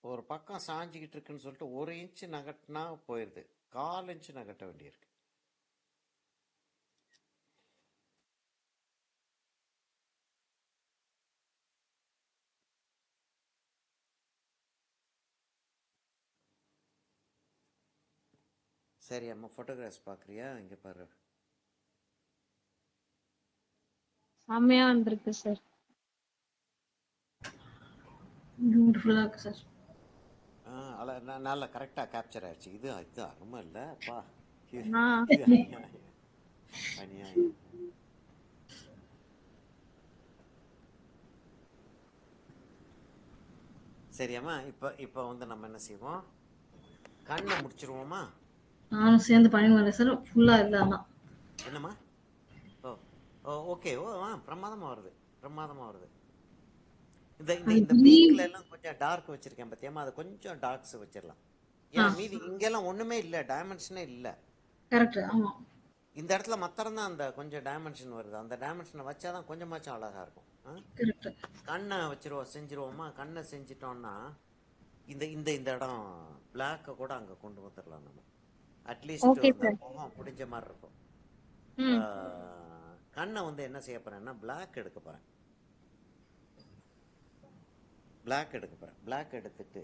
ஒரு பக்கம் சாஞ்சிக்கிட்டு இருக்குன்னு சொல்லிட்டு 1 இன்ச்சு நகட்டினா போயிடுது, 1/4 இன்ச்சு நகட்ட வேண்டியிருக்கு. சரி அம்மா, ஃபோட்டோகிராஃப்ஸ் பார்க்குறியா? இங்கே பாரு, செம்மையா வந்திருக்கு சார். பியூட்டிஃபுல்லா இருக்கு சார். நல்லா கரெக்டாக கேப்சர் ஆயிடுச்சு. இது அருமை இல்லைப்பா, அநியாயம். சரியாம்மா, இப்போ வந்து நம்ம என்ன செய்வோம், கண்ணை முடிச்சிருவோமா? நானும் சேர்ந்து பண்ணிடுவேன் சார். ஃபுல்லா இல்லை ஆனா. என்னம்மா? ஓகே. பிரமாதமாக வருது, பிரமாதமாக வருது. இந்த பீக்ல எல்லாம் கொஞ்சம் டார்க் வச்சிருக்கேன் பத்தியமா, அது கொஞ்சம் டார்க்ஸ் வச்சிடலாம். ஏன்னா மீதி இங்கெல்லாம் ஒண்ணுமே இல்லை, டைமென்ஷனே இல்லை. கரெக்ட், ஆமா. இந்த இடத்துல மாத்திரம் தான் அந்த கொஞ்சம் டைமென்ஷன் வருது. அந்த டைமென்ஷனை வச்சாதான் கொஞ்சமாச்சும் அழகா இருக்கும். கண்ணை செஞ்சிருவோமா? கண்ணை செஞ்சிட்டோம்னா இந்த இந்த இந்த இடம் பிளாக்க கூட அங்க கொண்டு வந்துடலாம் நம்ம. அட்லீஸ்ட் முகம் முடிஞ்ச மாதிரி இருக்கும். கண்ணை வந்து என்ன செய்ய போறேன்னா பிளாக் எடுக்க போறேன். பிளாக் எடுத்துட்டு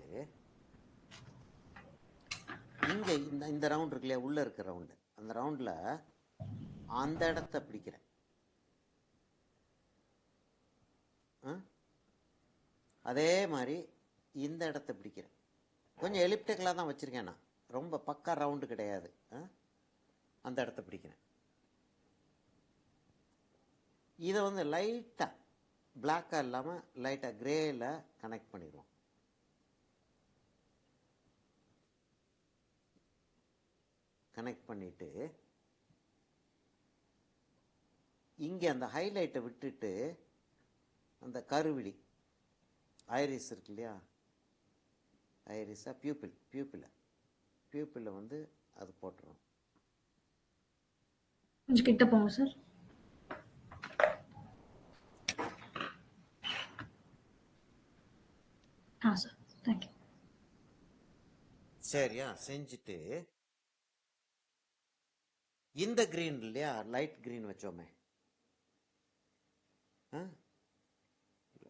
இங்க இந்த ரவுண்ட் இருக்கு இல்லையா, உள்ள இருக்க ரவுண்டு, அந்த ரவுண்டில் அந்த இடத்த பிடிக்கிறேன். அதே மாதிரி இந்த இடத்த பிடிக்கிறேன். கொஞ்சம் எலிப்டிக்கலாக தான் வச்சுருக்கேன் நான், ரொம்ப பக்கா ரவுண்டு கிடையாது. அந்த இடத்த பிடிக்கிறேன். இதை வந்து லைட்டாக பிளாக்காக இல்லாமல் லைட்டாக கிரேயில் கனெக்ட் பண்ணிடுவோம். கனெக்ட் பண்ணிவிட்டு இங்கே அந்த ஹைலைட்டை விட்டுட்டு அந்த கருவிழி ஐரிஸ் இருக்கு இல்லையா, ஐரிஸா பியூப்பில் வந்து அது போட்டுரும். கொஞ்சம் கிட்ட போங்க சார். Sir thank you. சரியா, செஞ்சுட்டு இந்த கிரீன் இல்லையா, லைட் கிரீன் வச்சோமே,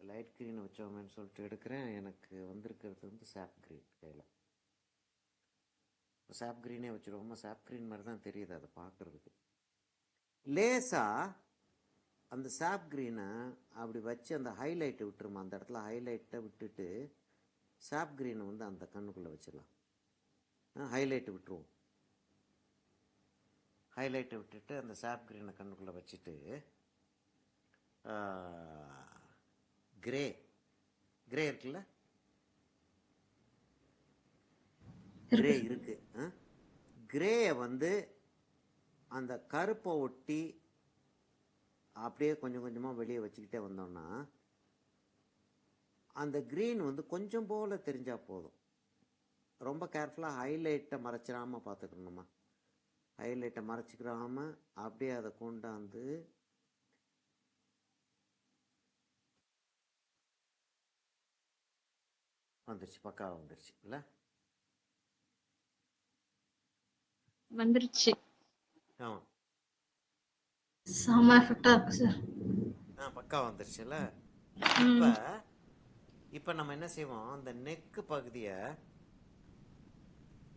லைட் கிரீன் வச்சோமேன்னு சொல்லிட்டு எடுக்கிறேன். எனக்கு வந்திருக்கிறது வந்து சாப் கிரீன். கையில் சாப் கிரீனே வச்சுருவோமா, சாப் கிரீன் மாதிரி தான் தெரியுது அதை பார்க்குறதுக்கு. லேசாக அந்த சாப் கிரீனை அப்படி வச்சு அந்த ஹைலைட்டை விட்டுருமா, அந்த இடத்துல ஹைலைட்டை விட்டுட்டு சாப் கிரீனை வந்து அந்த கண்ணுக்குள்ளே வச்சிடலாம். ஹைலைட்டை விட்டுருவோம். ஹைலைட்டை விட்டுட்டு அந்த சாப் கிரீனை கண்ணுக்குள்ளே வச்சுட்டு கிரே இருக்குல்ல, கிரே இருக்கு. கிரேயை வந்து அந்த கருப்பை ஒட்டி அப்படியே கொஞ்சம் கொஞ்சமாக வெளியே வச்சுக்கிட்டே வந்தோம்னா அந்த கிரீன் வந்து கொஞ்சம் போல தெரிஞ்சா போதும். ரொம்ப கேர்ஃபுல்லாக ஹைலைட்டை மறைச்சிடாமல் பார்த்துக்கணுமா, ஹைலைட்டை மறைச்சிக்கிறாம அப்படியே அதை கொண்டாந்து வந்துருச்சு, பக்காவாக வந்துருச்சு இல்லை, வந்துருச்சு. ஆமாம் செம்ம எஃபெக்டா இருக்கு சார். பக்கா வந்துருச்சுல்ல. இப்போ நம்ம என்ன செய்வோம், அந்த நெக்கு பகுதியை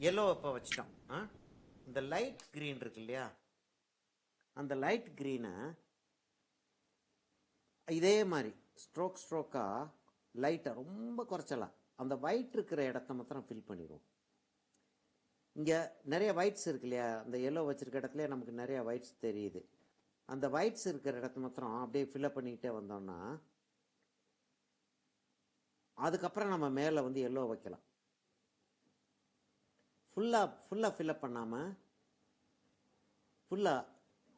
எல்லோ இப்போ வச்சிட்டோம். இந்த லைட் கிரீன் இருக்கு இல்லையா, அந்த லைட் கிரீனை இதே மாதிரி ஸ்ட்ரோக்காக லைட்டை ரொம்ப குறைச்சலாம். அந்த ஒயிட் இருக்கிற இடத்த மாத்திரம் ஃபில் பண்ணிடுவோம். இங்கே நிறைய ஒயிட்ஸ் இருக்கு இல்லையா, அந்த எல்லோ வச்சிருக்க இடத்துல நமக்கு நிறைய ஒயிட்ஸ் தெரியுது. அந்த ஒயிட்ஸ் இருக்கிற இடத்த மாத்திரம் அப்படியே ஃபில்அப் பண்ணிக்கிட்டே வந்தோம்னா அதுக்கப்புறம் நம்ம மேலே வந்து எல்லோ வைக்கலாம். ஃபுல்லாக ஃபில்அப் பண்ணாமல், ஃபுல்லாக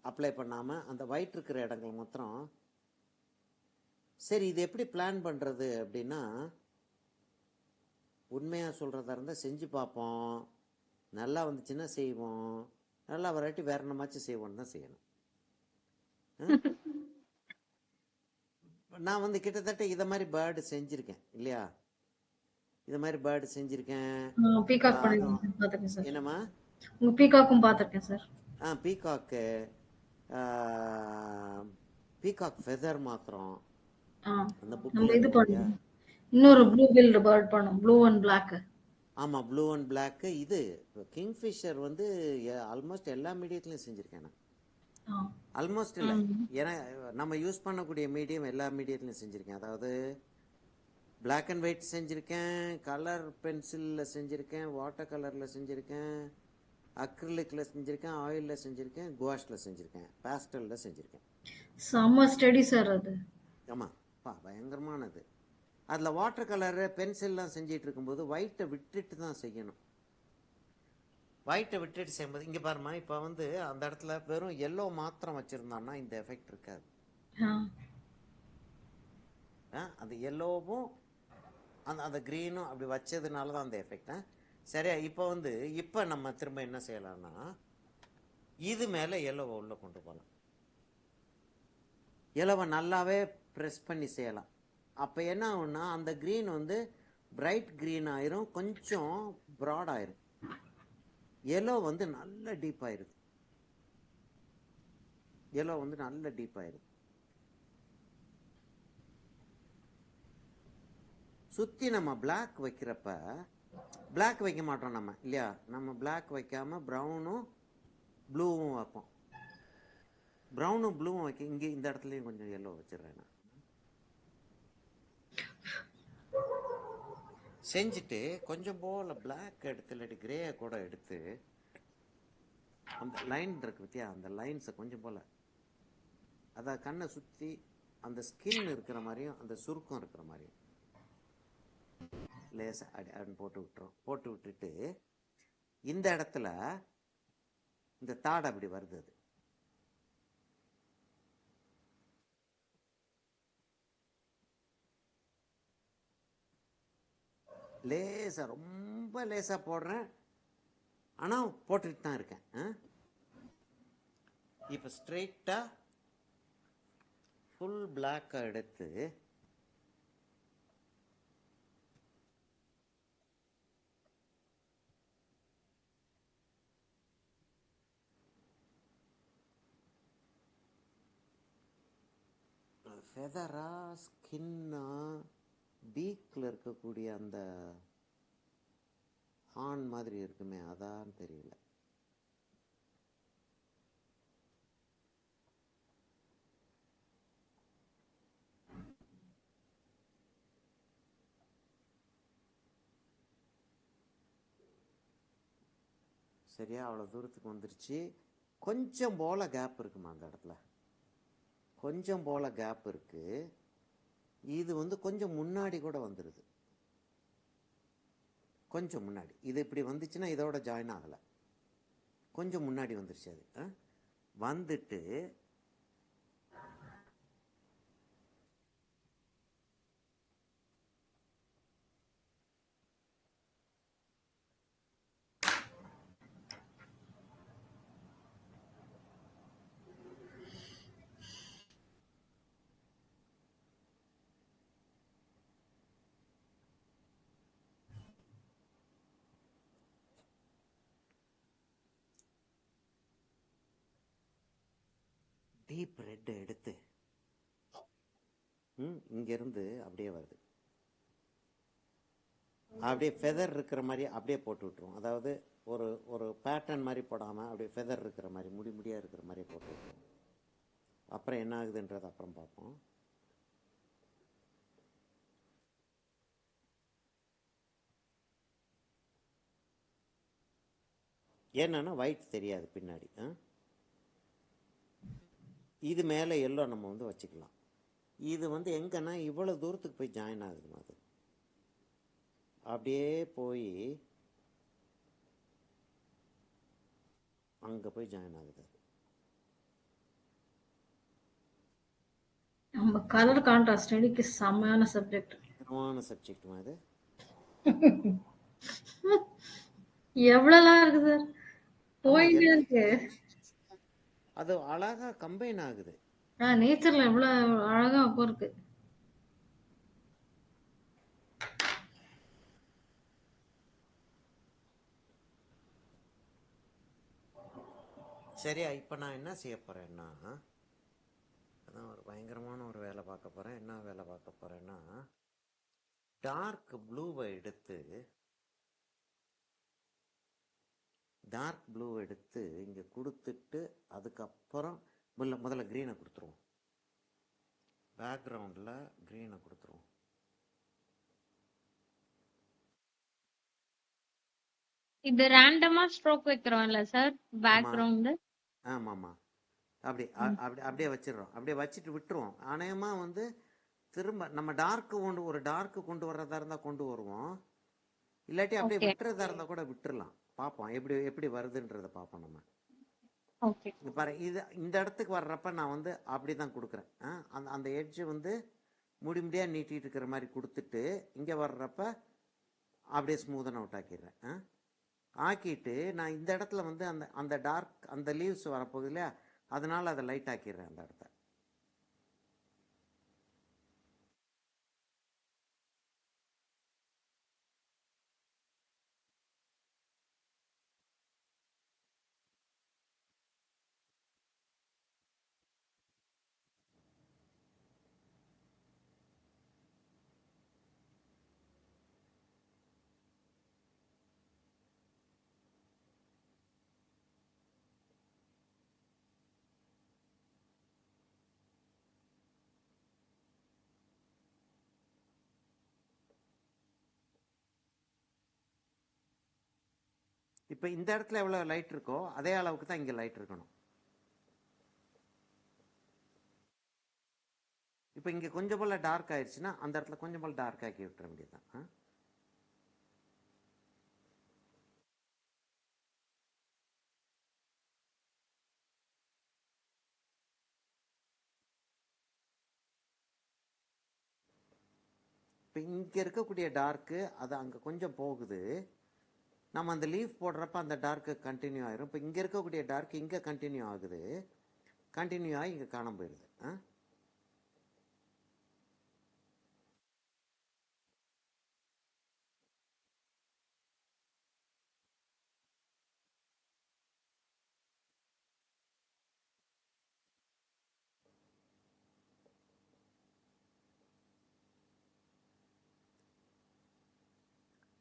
அப்ளை பண்ணாமல் அந்த ஒயிட் இருக்கிற இடங்கள் மாத்திரம். சரி, இது எப்படி பிளான் பண்ணுறது அப்படின்னா, உண்மையாக சொல்கிறதா இருந்தால் செஞ்சு பார்ப்போம், நல்லா வந்துச்சுன்னா செய்வோம், நல்லா வராட்டி வேற என்னமாச்சும் செய்வோன்னு தான் செய்யணும். நான் வந்து கிட்டத்தட்ட இதை மாதிரி பேர்டு செஞ்சுருக்கேன் இல்லையா, இதை மாதிரி பேர்டு செஞ்சுருக்கேன். பீகாக் பார்த்துருக்கேன் சார். என்னம்மா, உங்க பீகாக்கும் பார்த்துருக்கேன் சார். பீகாக் ஃபெதர் மாத்திரம் அந்த நம்ம புக்கில் இது பண்ணுவோம். இன்னொரு ப்ளூ பில்டு பேர்ட் பண்ணோம், ப்ளூ அண்ட் பிளாக். ஆமாம், ப்ளூ அண்ட் பிளாக். இது கிங்ஃபிஷர் வந்து ஆல்மோஸ்ட் எல்லா மீடியத்துலையும் செஞ்சுருக்கேன் நான். ஆல்மோஸ்ட் இல்லை, ஏன்னா நம்ம யூஸ் பண்ணக்கூடிய மீடியம் எல்லா மீடியத்துலையும் செஞ்சுருக்கேன். அதாவது பிளாக் அண்ட் ஒயிட் செஞ்சுருக்கேன், கலர் பென்சிலில் செஞ்சுருக்கேன், வாட்டர் கலரில் செஞ்சுருக்கேன், அக்ரிலிக்கில் செஞ்சுருக்கேன், ஆயிலில் செஞ்சுருக்கேன், குவாஷில் செஞ்சுருக்கேன், பேஸ்டலில் செஞ்சுருக்கேன். செம்ம ஸ்டடி சார் அது. ஆமாம், பயங்கரமானது. அதில் வாட்டர் கலரு பென்சில்லாம் செஞ்சிட்டு இருக்கும்போது ஒயிட்டை விட்டுட்டு தான் செய்யணும். ஒயிட்டை விட்டுட்டு செய்யும்போது இங்கே பாருமா, இப்போ வந்து அந்த இடத்துல வெறும் எல்லோ மாத்திரம் வச்சுருந்தோம்னா இந்த எஃபெக்ட் இருக்காது. அந்த எல்லோவும் அந்த க்ரீனும் அப்படி வச்சதுனால தான் அந்த எஃபெக்ட். சரியா, இப்போ நம்ம திரும்ப என்ன செய்யலாம்னா, இது மேலே எல்லோவை உள்ளே கொண்டு போகலாம். எல்லோவை நல்லாவே ப்ரெஸ் பண்ணி செய்யலாம். அப்போ என்ன ஆகும்னா, அந்த க்ரீன் வந்து பிரைட் க்ரீன் ஆயிரும், கொஞ்சம் ப்ராட் ஆயிரும். எல்லோ வந்து நல்ல டீப் ஆயிருது. எல்லோ வந்து நல்ல டீப் ஆயிருது. சுற்றி நம்ம பிளாக் வைக்கிறப்ப, பிளாக் வைக்க மாட்டோம் நம்ம இல்லையா, நம்ம பிளாக் வைக்காம ப்ரௌனும் ப்ளூவும் வைப்போம். ப்ரௌனும் ப்ளூவும் வைக்க இங்கே இந்த இடத்துலையும் கொஞ்சம் எல்லோ வச்சிடுறேன் நான். செஞ்சுட்டு கொஞ்சம் போல் பிளாக் எடுத்து இல்லாட்டி கிரே கூட எடுத்து அந்த லைன் இருக்கு பத்தியா, அந்த லைன்ஸை கொஞ்சம் போல் அதான் கண்ணை சுற்றி அந்த ஸ்கின் இருக்கிற மாதிரியும் அந்த சுருக்கம் இருக்கிற மாதிரியும் லேசாக அப்படின்னு போட்டு விட்டுரும். போட்டு விட்டுட்டு இந்த இடத்துல இந்த தாடை அப்படி வருது, அது லேசாக ரொம்ப லேசாக போடுறேன், ஆனால் போட்டுக்கிட்டு தான் இருக்கேன். இப்போ ஸ்ட்ரெயிட்டாக ஃபுல் பிளாக்கை எடுத்து ஃபெதரா ஸ்கின்னா பீக்கில் இருக்கக்கூடிய அந்த ஹார்ன் மாதிரி இருக்குமே அதான் தெரியல. சரியா அவ்வளோ தூரத்துக்கு வந்துருச்சு. கொஞ்சம் போல கேப் இருக்குமா அந்த இடத்துல, கொஞ்சம் போல கேப் இருக்கு. இது வந்து கொஞ்சம் முன்னாடி கூட வந்துடுது, கொஞ்சம் முன்னாடி. இது இப்படி வந்துச்சுன்னா இதோட ஜாயின் ஆகலை, கொஞ்சம் முன்னாடி வந்துருச்சு. அது வந்துட்டு டீப் ரெட் எடுத்து இங்கேருந்து அப்படியே வருது, அப்படியே ஃபெதர் இருக்கிற மாதிரி அப்படியே போட்டு விட்டுருவோம். அதாவது ஒரு ஒரு பேட்டர்ன் மாதிரி போடாமல் அப்படியே ஃபெதர் இருக்கிற மாதிரி முடி முடியாக இருக்கிற மாதிரி போட்டு விட்டுருவோம். அப்புறம் என்ன ஆகுதுன்றது அப்புறம் பார்ப்போம். ஏன்னா ஒயிட் தெரியாது பின்னாடி. இது மேலே எல்லோ நம்ம வந்து வச்சுக்கலாம். இது வந்து எங்கன்னா இவ்வளோ தூரத்துக்கு போய் ஜாயின் ஆகுதுமா, அது அப்படியே போய் அங்கே போய் ஜாயின் ஆகுது. நம்ம கலர் கான்ட்ராஸ்ட் இன்னைக்கு செம்மையான சப்ஜெக்ட். சப்ஜெக்ட் அது எவ்வளவுலாம் இருக்கு சார், போயிட்டே இருக்கு. அது அழகா கம்பைன் ஆகுது. நேச்சர்ல எவ்வளவு அழகா அப்போ இருக்கு. சரியா, இப்போ நான் என்ன செய்ய போறேன்னா, அதான் ஒரு பயங்கரமான ஒரு வேலை பார்க்க போறேன். என்ன வேலை பார்க்க போறேன்னா, டார்க் ப்ளூவை எடுத்து இங்கே கொடுத்துட்டு அதுக்கப்புறம் முதல்ல க்ரீனை கொடுத்துருவோம். பேக்ரவுண்டில் க்ரீனை கொடுத்துருவோம். இது ரேண்டமா ஸ்ட்ரோக் வைக்கிறோம்ல சார் பேக்ரவுண்ட்? ஆமாம்மா, அப்படியே வச்சிடுறோம். அப்படியே வச்சுட்டு விட்டுருவோம். அநேகமாக வந்து திரும்ப நம்ம ஒரு டார்க்கு கொண்டு வர்றதா இருந்தால் கொண்டு வருவோம், இல்லாட்டி அப்படியே விட்டுறதா இருந்தால் கூட விட்டுறலாம். பார்ப்போம் எப்படி வருதுன்றதை பார்ப்போம் நம்ம. பாரு, இது இந்த இடத்துக்கு வர்றப்ப நான் வந்து அப்படி தான் கொடுக்குறேன். அந்த எட்ஜ் வந்து முடியாக நீட்டிட்டு இருக்கிற மாதிரி கொடுத்துட்டு இங்கே வர்றப்ப அப்படியே ஸ்மூதன் அவுட் ஆக்கிடுறேன். ஆக்கிட்டு நான் இந்த இடத்துல வந்து அந்த டார்க் அந்த லீவ்ஸ் வரப்போகுது இல்லையா, அதனால அதை லைட் ஆக்கிடுறேன் அந்த இடத்த. இப்போ இந்த இடத்துல எவ்வளோ லைட் இருக்கோ அதே அளவுக்கு தான் இங்கே லைட் இருக்கணும். இப்போ இங்கே கொஞ்சம் போல் டார்க் ஆயிடுச்சுன்னா அந்த இடத்துல கொஞ்சம் போல் டார்க் ஆக்கி விட்டுற வேண்டியதுதான். இப்போ இங்கே இருக்கக்கூடிய டார்க்கு அது அங்கே கொஞ்சம் போகுது. நம்ம அந்த லீஃப் போடுறப்ப அந்த டார்க்கு கண்டினியூ ஆயிரும். இப்போ இங்கே இருக்கக்கூடிய டார்க் இங்கே கண்டினியூ ஆகுது, கண்டினியூ ஆகி இங்கே காணாம போயிடுது.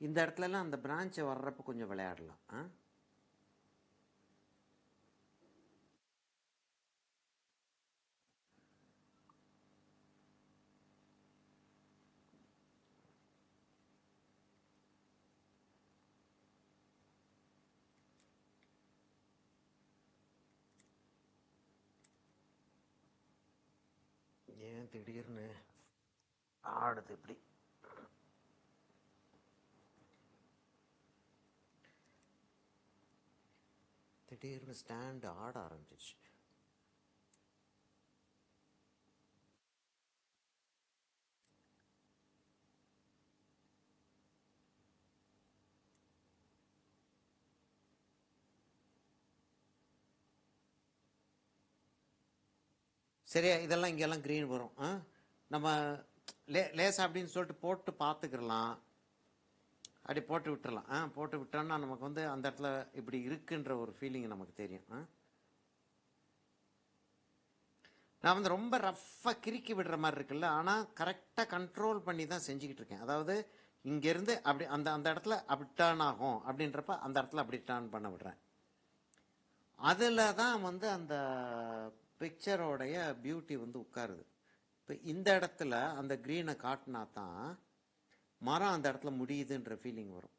இந்த இடத்துலலாம் அந்த பிரான்ச்சை வர்றப்ப கொஞ்சம் விளையாடலாம். ஏன் திடீர்னு ஆடுது இப்படி? திடீர்னு ஸ்டாண்ட் ஆட ஆரம்பிச்சிச்சு. சரியா, இதெல்லாம் இங்கெல்லாம் க்ரீன் வரும். நம்ம லேசா அப்படின்னு சொல்லிட்டு போட்டு பார்த்துக்கிறலாம், அப்படி போட்டு விட்டுறலாம். போட்டு விட்டோம்னா நமக்கு வந்து அந்த இடத்துல இப்படி இருக்குன்ற ஒரு ஃபீலிங் நமக்கு தெரியும். நான் வந்து ரொம்ப ரஃப்பாக கிறுக்கி விடுற மாதிரி இருக்குல்ல, ஆனால் கரெக்டாக கண்ட்ரோல் பண்ணி தான் செஞ்சுக்கிட்டு இருக்கேன். அதாவது இங்கேருந்து அப்படி அந்த அந்த இடத்துல அப்படி டேர்ன் ஆகும் அப்படின்றப்ப அந்த இடத்துல அப்படி டேர்ன் பண்ண விடுறேன். அதில் தான் வந்து அந்த பிக்சரோடைய பியூட்டி வந்து உட்காருது. இப்போ இந்த இடத்துல அந்த க்ரீனை காட்டினா தான் மரம் அந்த இடத்துல முடியுதுன்ற ஃபீலிங் வரும்.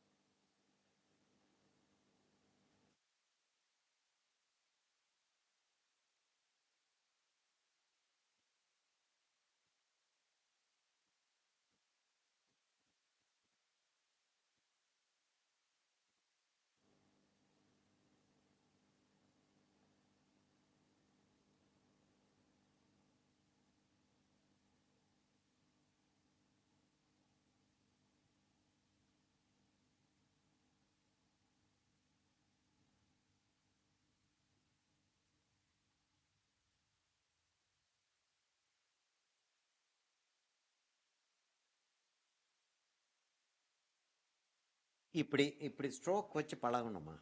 இப்படி இப்படி ஸ்ட்ரோக் வச்சு பழகணுமா?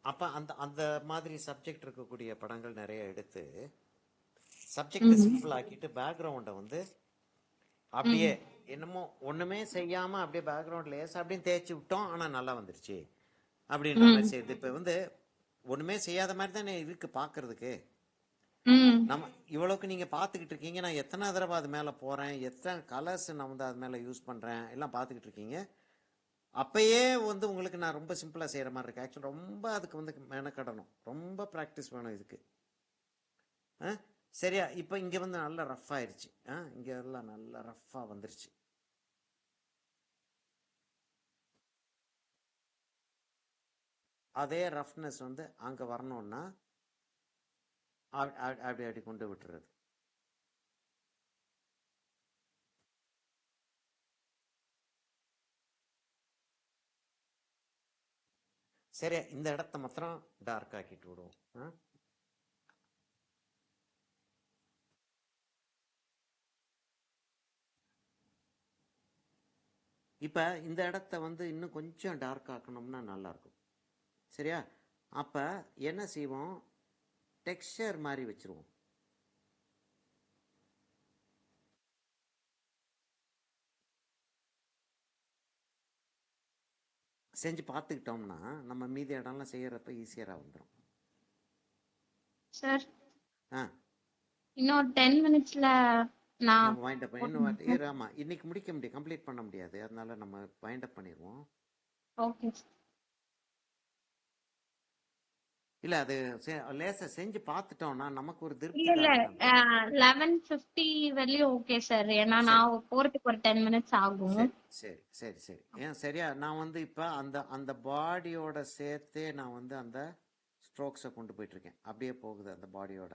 அப்போ அந்த அந்த மாதிரி சப்ஜெக்ட் இருக்கக்கூடிய படங்கள் நிறைய எடுத்து சப்ஜெக்டை சிம்பிள் ஆக்கிட்டு பேக்ரவுண்டை வந்து அப்படியே என்னமோ ஒன்றுமே செய்யாமல் அப்படியே பேக்ரவுண்ட் லேசாக அப்படின்னு தேய்ச்சி விட்டோம், ஆனால் நல்லா வந்துருச்சு அப்படின்ற மாதிரி செய்யுது. இப்போ வந்து ஒன்றுமே செய்யாத மாதிரி தானே இருக்கு பார்க்கறதுக்கு. நம்ம இவ்வளவுக்கு நீங்கள் பார்த்துக்கிட்டு இருக்கீங்க, நான் எத்தனை தடவை அது மேலே போகிறேன், எத்தனை கலர்ஸ் நான் வந்து அது மேலே யூஸ் பண்ணுறேன் எல்லாம் பார்த்துக்கிட்டு இருக்கீங்க. அப்பயே வந்து உங்களுக்கு நான் ரொம்ப சிம்பிளாக செய்கிற மாதிரி இருக்கு. ஆக்சுவலாக ரொம்ப அதுக்கு வந்து மெனக்கடணும், ரொம்ப ப்ராக்டிஸ் வேணும் இதுக்கு. சரியா, இப்போ இங்கே வந்து நல்லா ரஃப் ஆயிடுச்சு. இங்கே எல்லாம் நல்லா ரஃப்பாக வந்துருச்சு. அதே ரஃப்னஸ் வந்து அங்கே வரணும்னா அப்படி அப்படி கொண்டு விட்டுறது. சரியா, இந்த இடத்த மாத்திரம் டார்க் ஆக்கிட்டு விடுவோம். இப்போ இந்த இடத்த வந்து இன்னும் கொஞ்சம் டார்க் ஆக்கணும்னா நல்லா இருக்கும். சரியா, அப்போ என்ன செய்வோம், டெக்ஸ்சர் மாதிரி வச்சிருவோம். செஞ்சு பார்த்துக்கிட்டோம்னா நம்ம மீதி இடம்லாம் செய்யறப்ப ஈஸியராக வந்துடும். சார் ஆ இன்னும் 10 மினிட்ஸ்ல நான் நம்ம வைண்ட் அப் இன்னும் ஆமா இன்னைக்கு முடிக்க முடியும், கம்ப்ளீட் பண்ண முடியாது, அதனால நம்ம வைண்ட் அப் பண்ணிடுவோம். ஓகே இல்ல அது லேசா செஞ்சு பார்த்துட்டோம்னா நமக்கு ஒரு திருப்தி இல்ல தானே தம்பி. 11:50 வரையும் ஓகே சார். ஏன்னா சரி நான் போறதுக்கு ஒரு 10 மினிட்ஸ் ஆகும். சரி சரி சரி சரி ஏன் சரியா, நான் வந்து இப்போ அந்த அந்த பாடியோட சேர்த்தே நான் வந்து அந்த ஸ்ட்ரோக்ஸை கொண்டு போயிட்டு இருக்கேன், அப்படியே போகுது அந்த பாடியோட.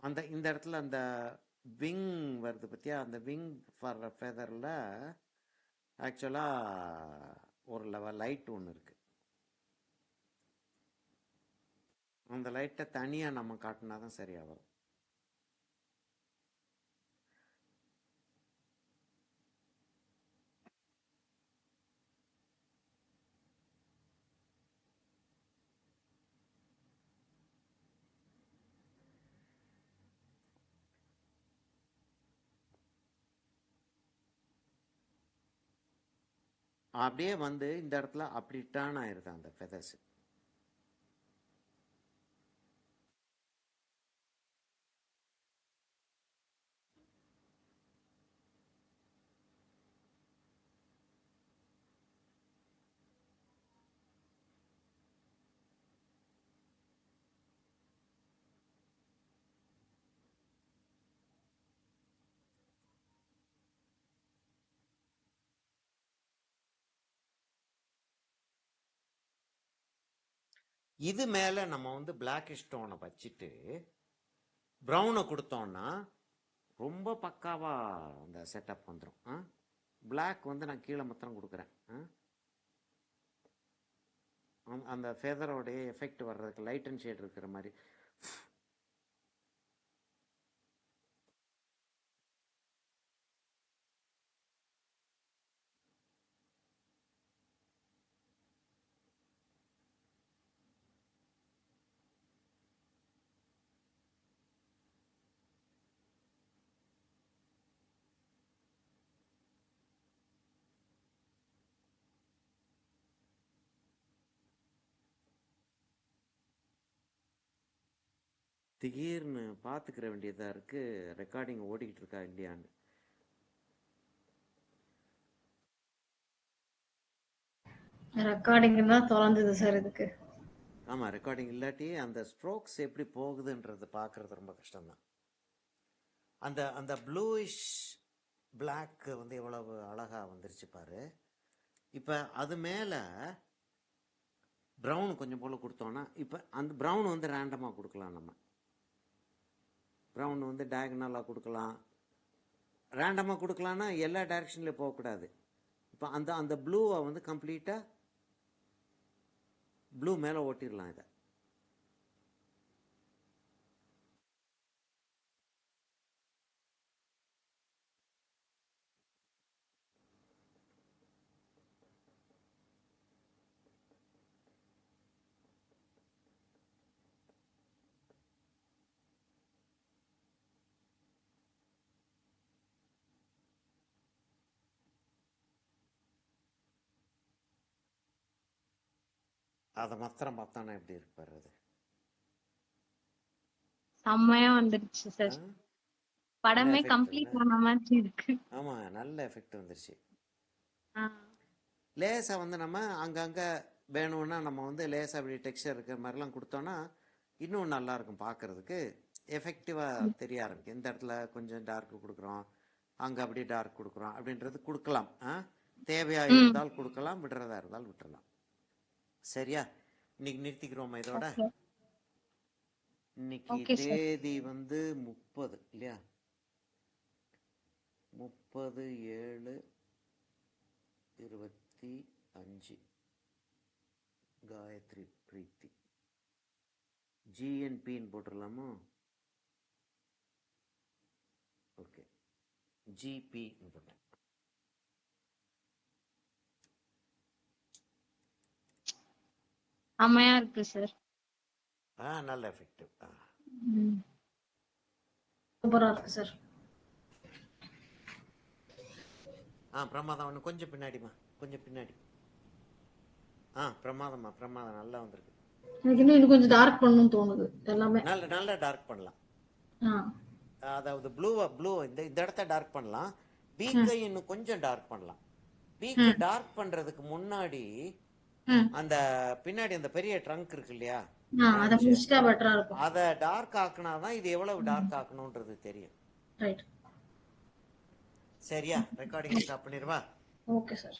அந்த இந்த இடத்துல அந்த விங் வருது பத்தியா, அந்த விங் வர்ற ஃபெதரில் ஆக்சுவலாக ஒரு லெவல் லைட் ஒன்று இருக்கு. அந்த லைட்டை தனியாக நம்ம காட்டினா தான் சரியாக வரும். அப்படியே வந்து இந்த இடத்துல அப்படி டேர்ன் ஆயிருது அந்த ஃபெதர்ஸ். இது மேலே நம்ம வந்து பிளாக் ஸ்டோனை வச்சுட்டு ப்ரௌனை கொடுத்தோம்னா ரொம்ப பக்காவாக அந்த செட்டப் வந்துடும். பிளாக் வந்து நான் கீழே மாத்திரம் கொடுக்குறேன். அந்த ஃபெதரோடைய எஃபெக்ட் வர்றதுக்கு லைட் அண்ட் ஷேட் இருக்கிற மாதிரி. திடீர்னு பார்த்துக்கிற வேண்டியதாக இருக்குது ரெக்கார்டிங் ஓடிக்கிட்டு இருக்கா இல்லையான்னு. ரெக்கார்டிங் தான் தொலைஞ்சது சார் இதுக்கு. ஆமாம், ரெக்கார்டிங் இல்லாட்டி அந்த ஸ்ட்ரோக்ஸ் எப்படி போகுதுன்றது பார்க்குறது ரொம்ப கஷ்டம்தான். அந்த அந்த ப்ளூயிஷ் பிளாக் வந்து எவ்வளவு அழகாக வந்துருச்சு பாரு. இப்போ அது மேலே ப்ரௌன் கொஞ்சம் போல் கொடுத்தோன்னா, இப்போ அந்த ப்ரௌன் வந்து ரேண்டமாக கொடுக்கலாம். நம்ம ப்ரௌன் வந்து டயகனலாக கொடுக்கலாம், ரேண்டமாக கொடுக்கலான்னா எல்லா டைரக்ஷன்லேயும் போகக்கூடாது. இப்போ அந்த அந்த ப்ளூவை வந்து கம்ப்ளீட்டாக ப்ளூ மேலே ஓட்டிடலாம் இதை. அதை மாத்திரம் பார்த்தானே எப்படி இருப்பார் அது. செம்மையா வந்துருச்சு சார். என்ன படமே எஃபெக்ட், கம்ப்ளீட் ஆன மாதிரி இருக்கு. ஆமாம் நல்ல எஃபெக்ட் வந்துருச்சு. ஆ. லேசாக வந்து நம்ம அங்கங்கே வேணும்னா நம்ம வந்து லேசாக அப்படி டெக்ஸ்சர் இருக்கிற மாதிரிலாம் கொடுத்தோன்னா இன்னும் நல்லாயிருக்கும் பார்க்குறதுக்கு, எஃபெக்டிவாக தெரிய ஆரம்பிக்கும். இந்த இடத்துல கொஞ்சம் டார்க் கொடுக்குறோம், அங்கே அப்படி டார்க் கொடுக்குறோம் அப்படின்றது கொடுக்கலாம். தேவையாக இருந்தால் கொடுக்கலாம், விடுறதா இருந்தால் விட்டுறலாம். சரியா, இன்னைக்கு நிறுத்திக்கிறோமா இதோட. Okay. இன்னைக்கு Okay, sir. தேதி வந்து 30 இல்லையா, 30/7/25 காயத்ரி பிரீத்தி ஜிஎன்பின்னு போட்டுடலாமா? ஓகே, ஜிபின்னு போட்டேன். செம்மையா இருக்கு சார். நல்ல எஃபெக்டிவ். சூப்பரா இருக்கு சார். பிரமாதம். கொஞ்சம் பின்னாடிமா, கொஞ்சம் பின்னாடி. பிரமாதம்மா, பிரமாதம், நல்லா வந்திருக்கு. எனக்கு இன்னும் கொஞ்சம் டார்க் பண்ணணும்னு தோணுது எல்லாமே. நல்ல நல்லா டார்க் பண்ணலாம். ஆ. அதாவது ப்ளூ இந்த இந்த இடத்த டார்க் பண்ணலாம். பீக்கை இன்னும் கொஞ்சம் டார்க் பண்ணலாம். பீக்கை டார்க் பண்றதுக்கு முன்னாடி அந்த பின்னாடி அந்த பெரிய ட்ரங்க் இருக்கு இல்லையா, அத முடிச்சிட்டா பெட்டரா இருக்கும். அதை டார்க் ஆக்குனாதான் இது எவ்வளவு டார்க் ஆக்கணும்ன்றது தெரியும். ரைட். சரியா? ரெக்கார்டிங் ஸ்டாப் பண்ணிடுவா. Okay sir.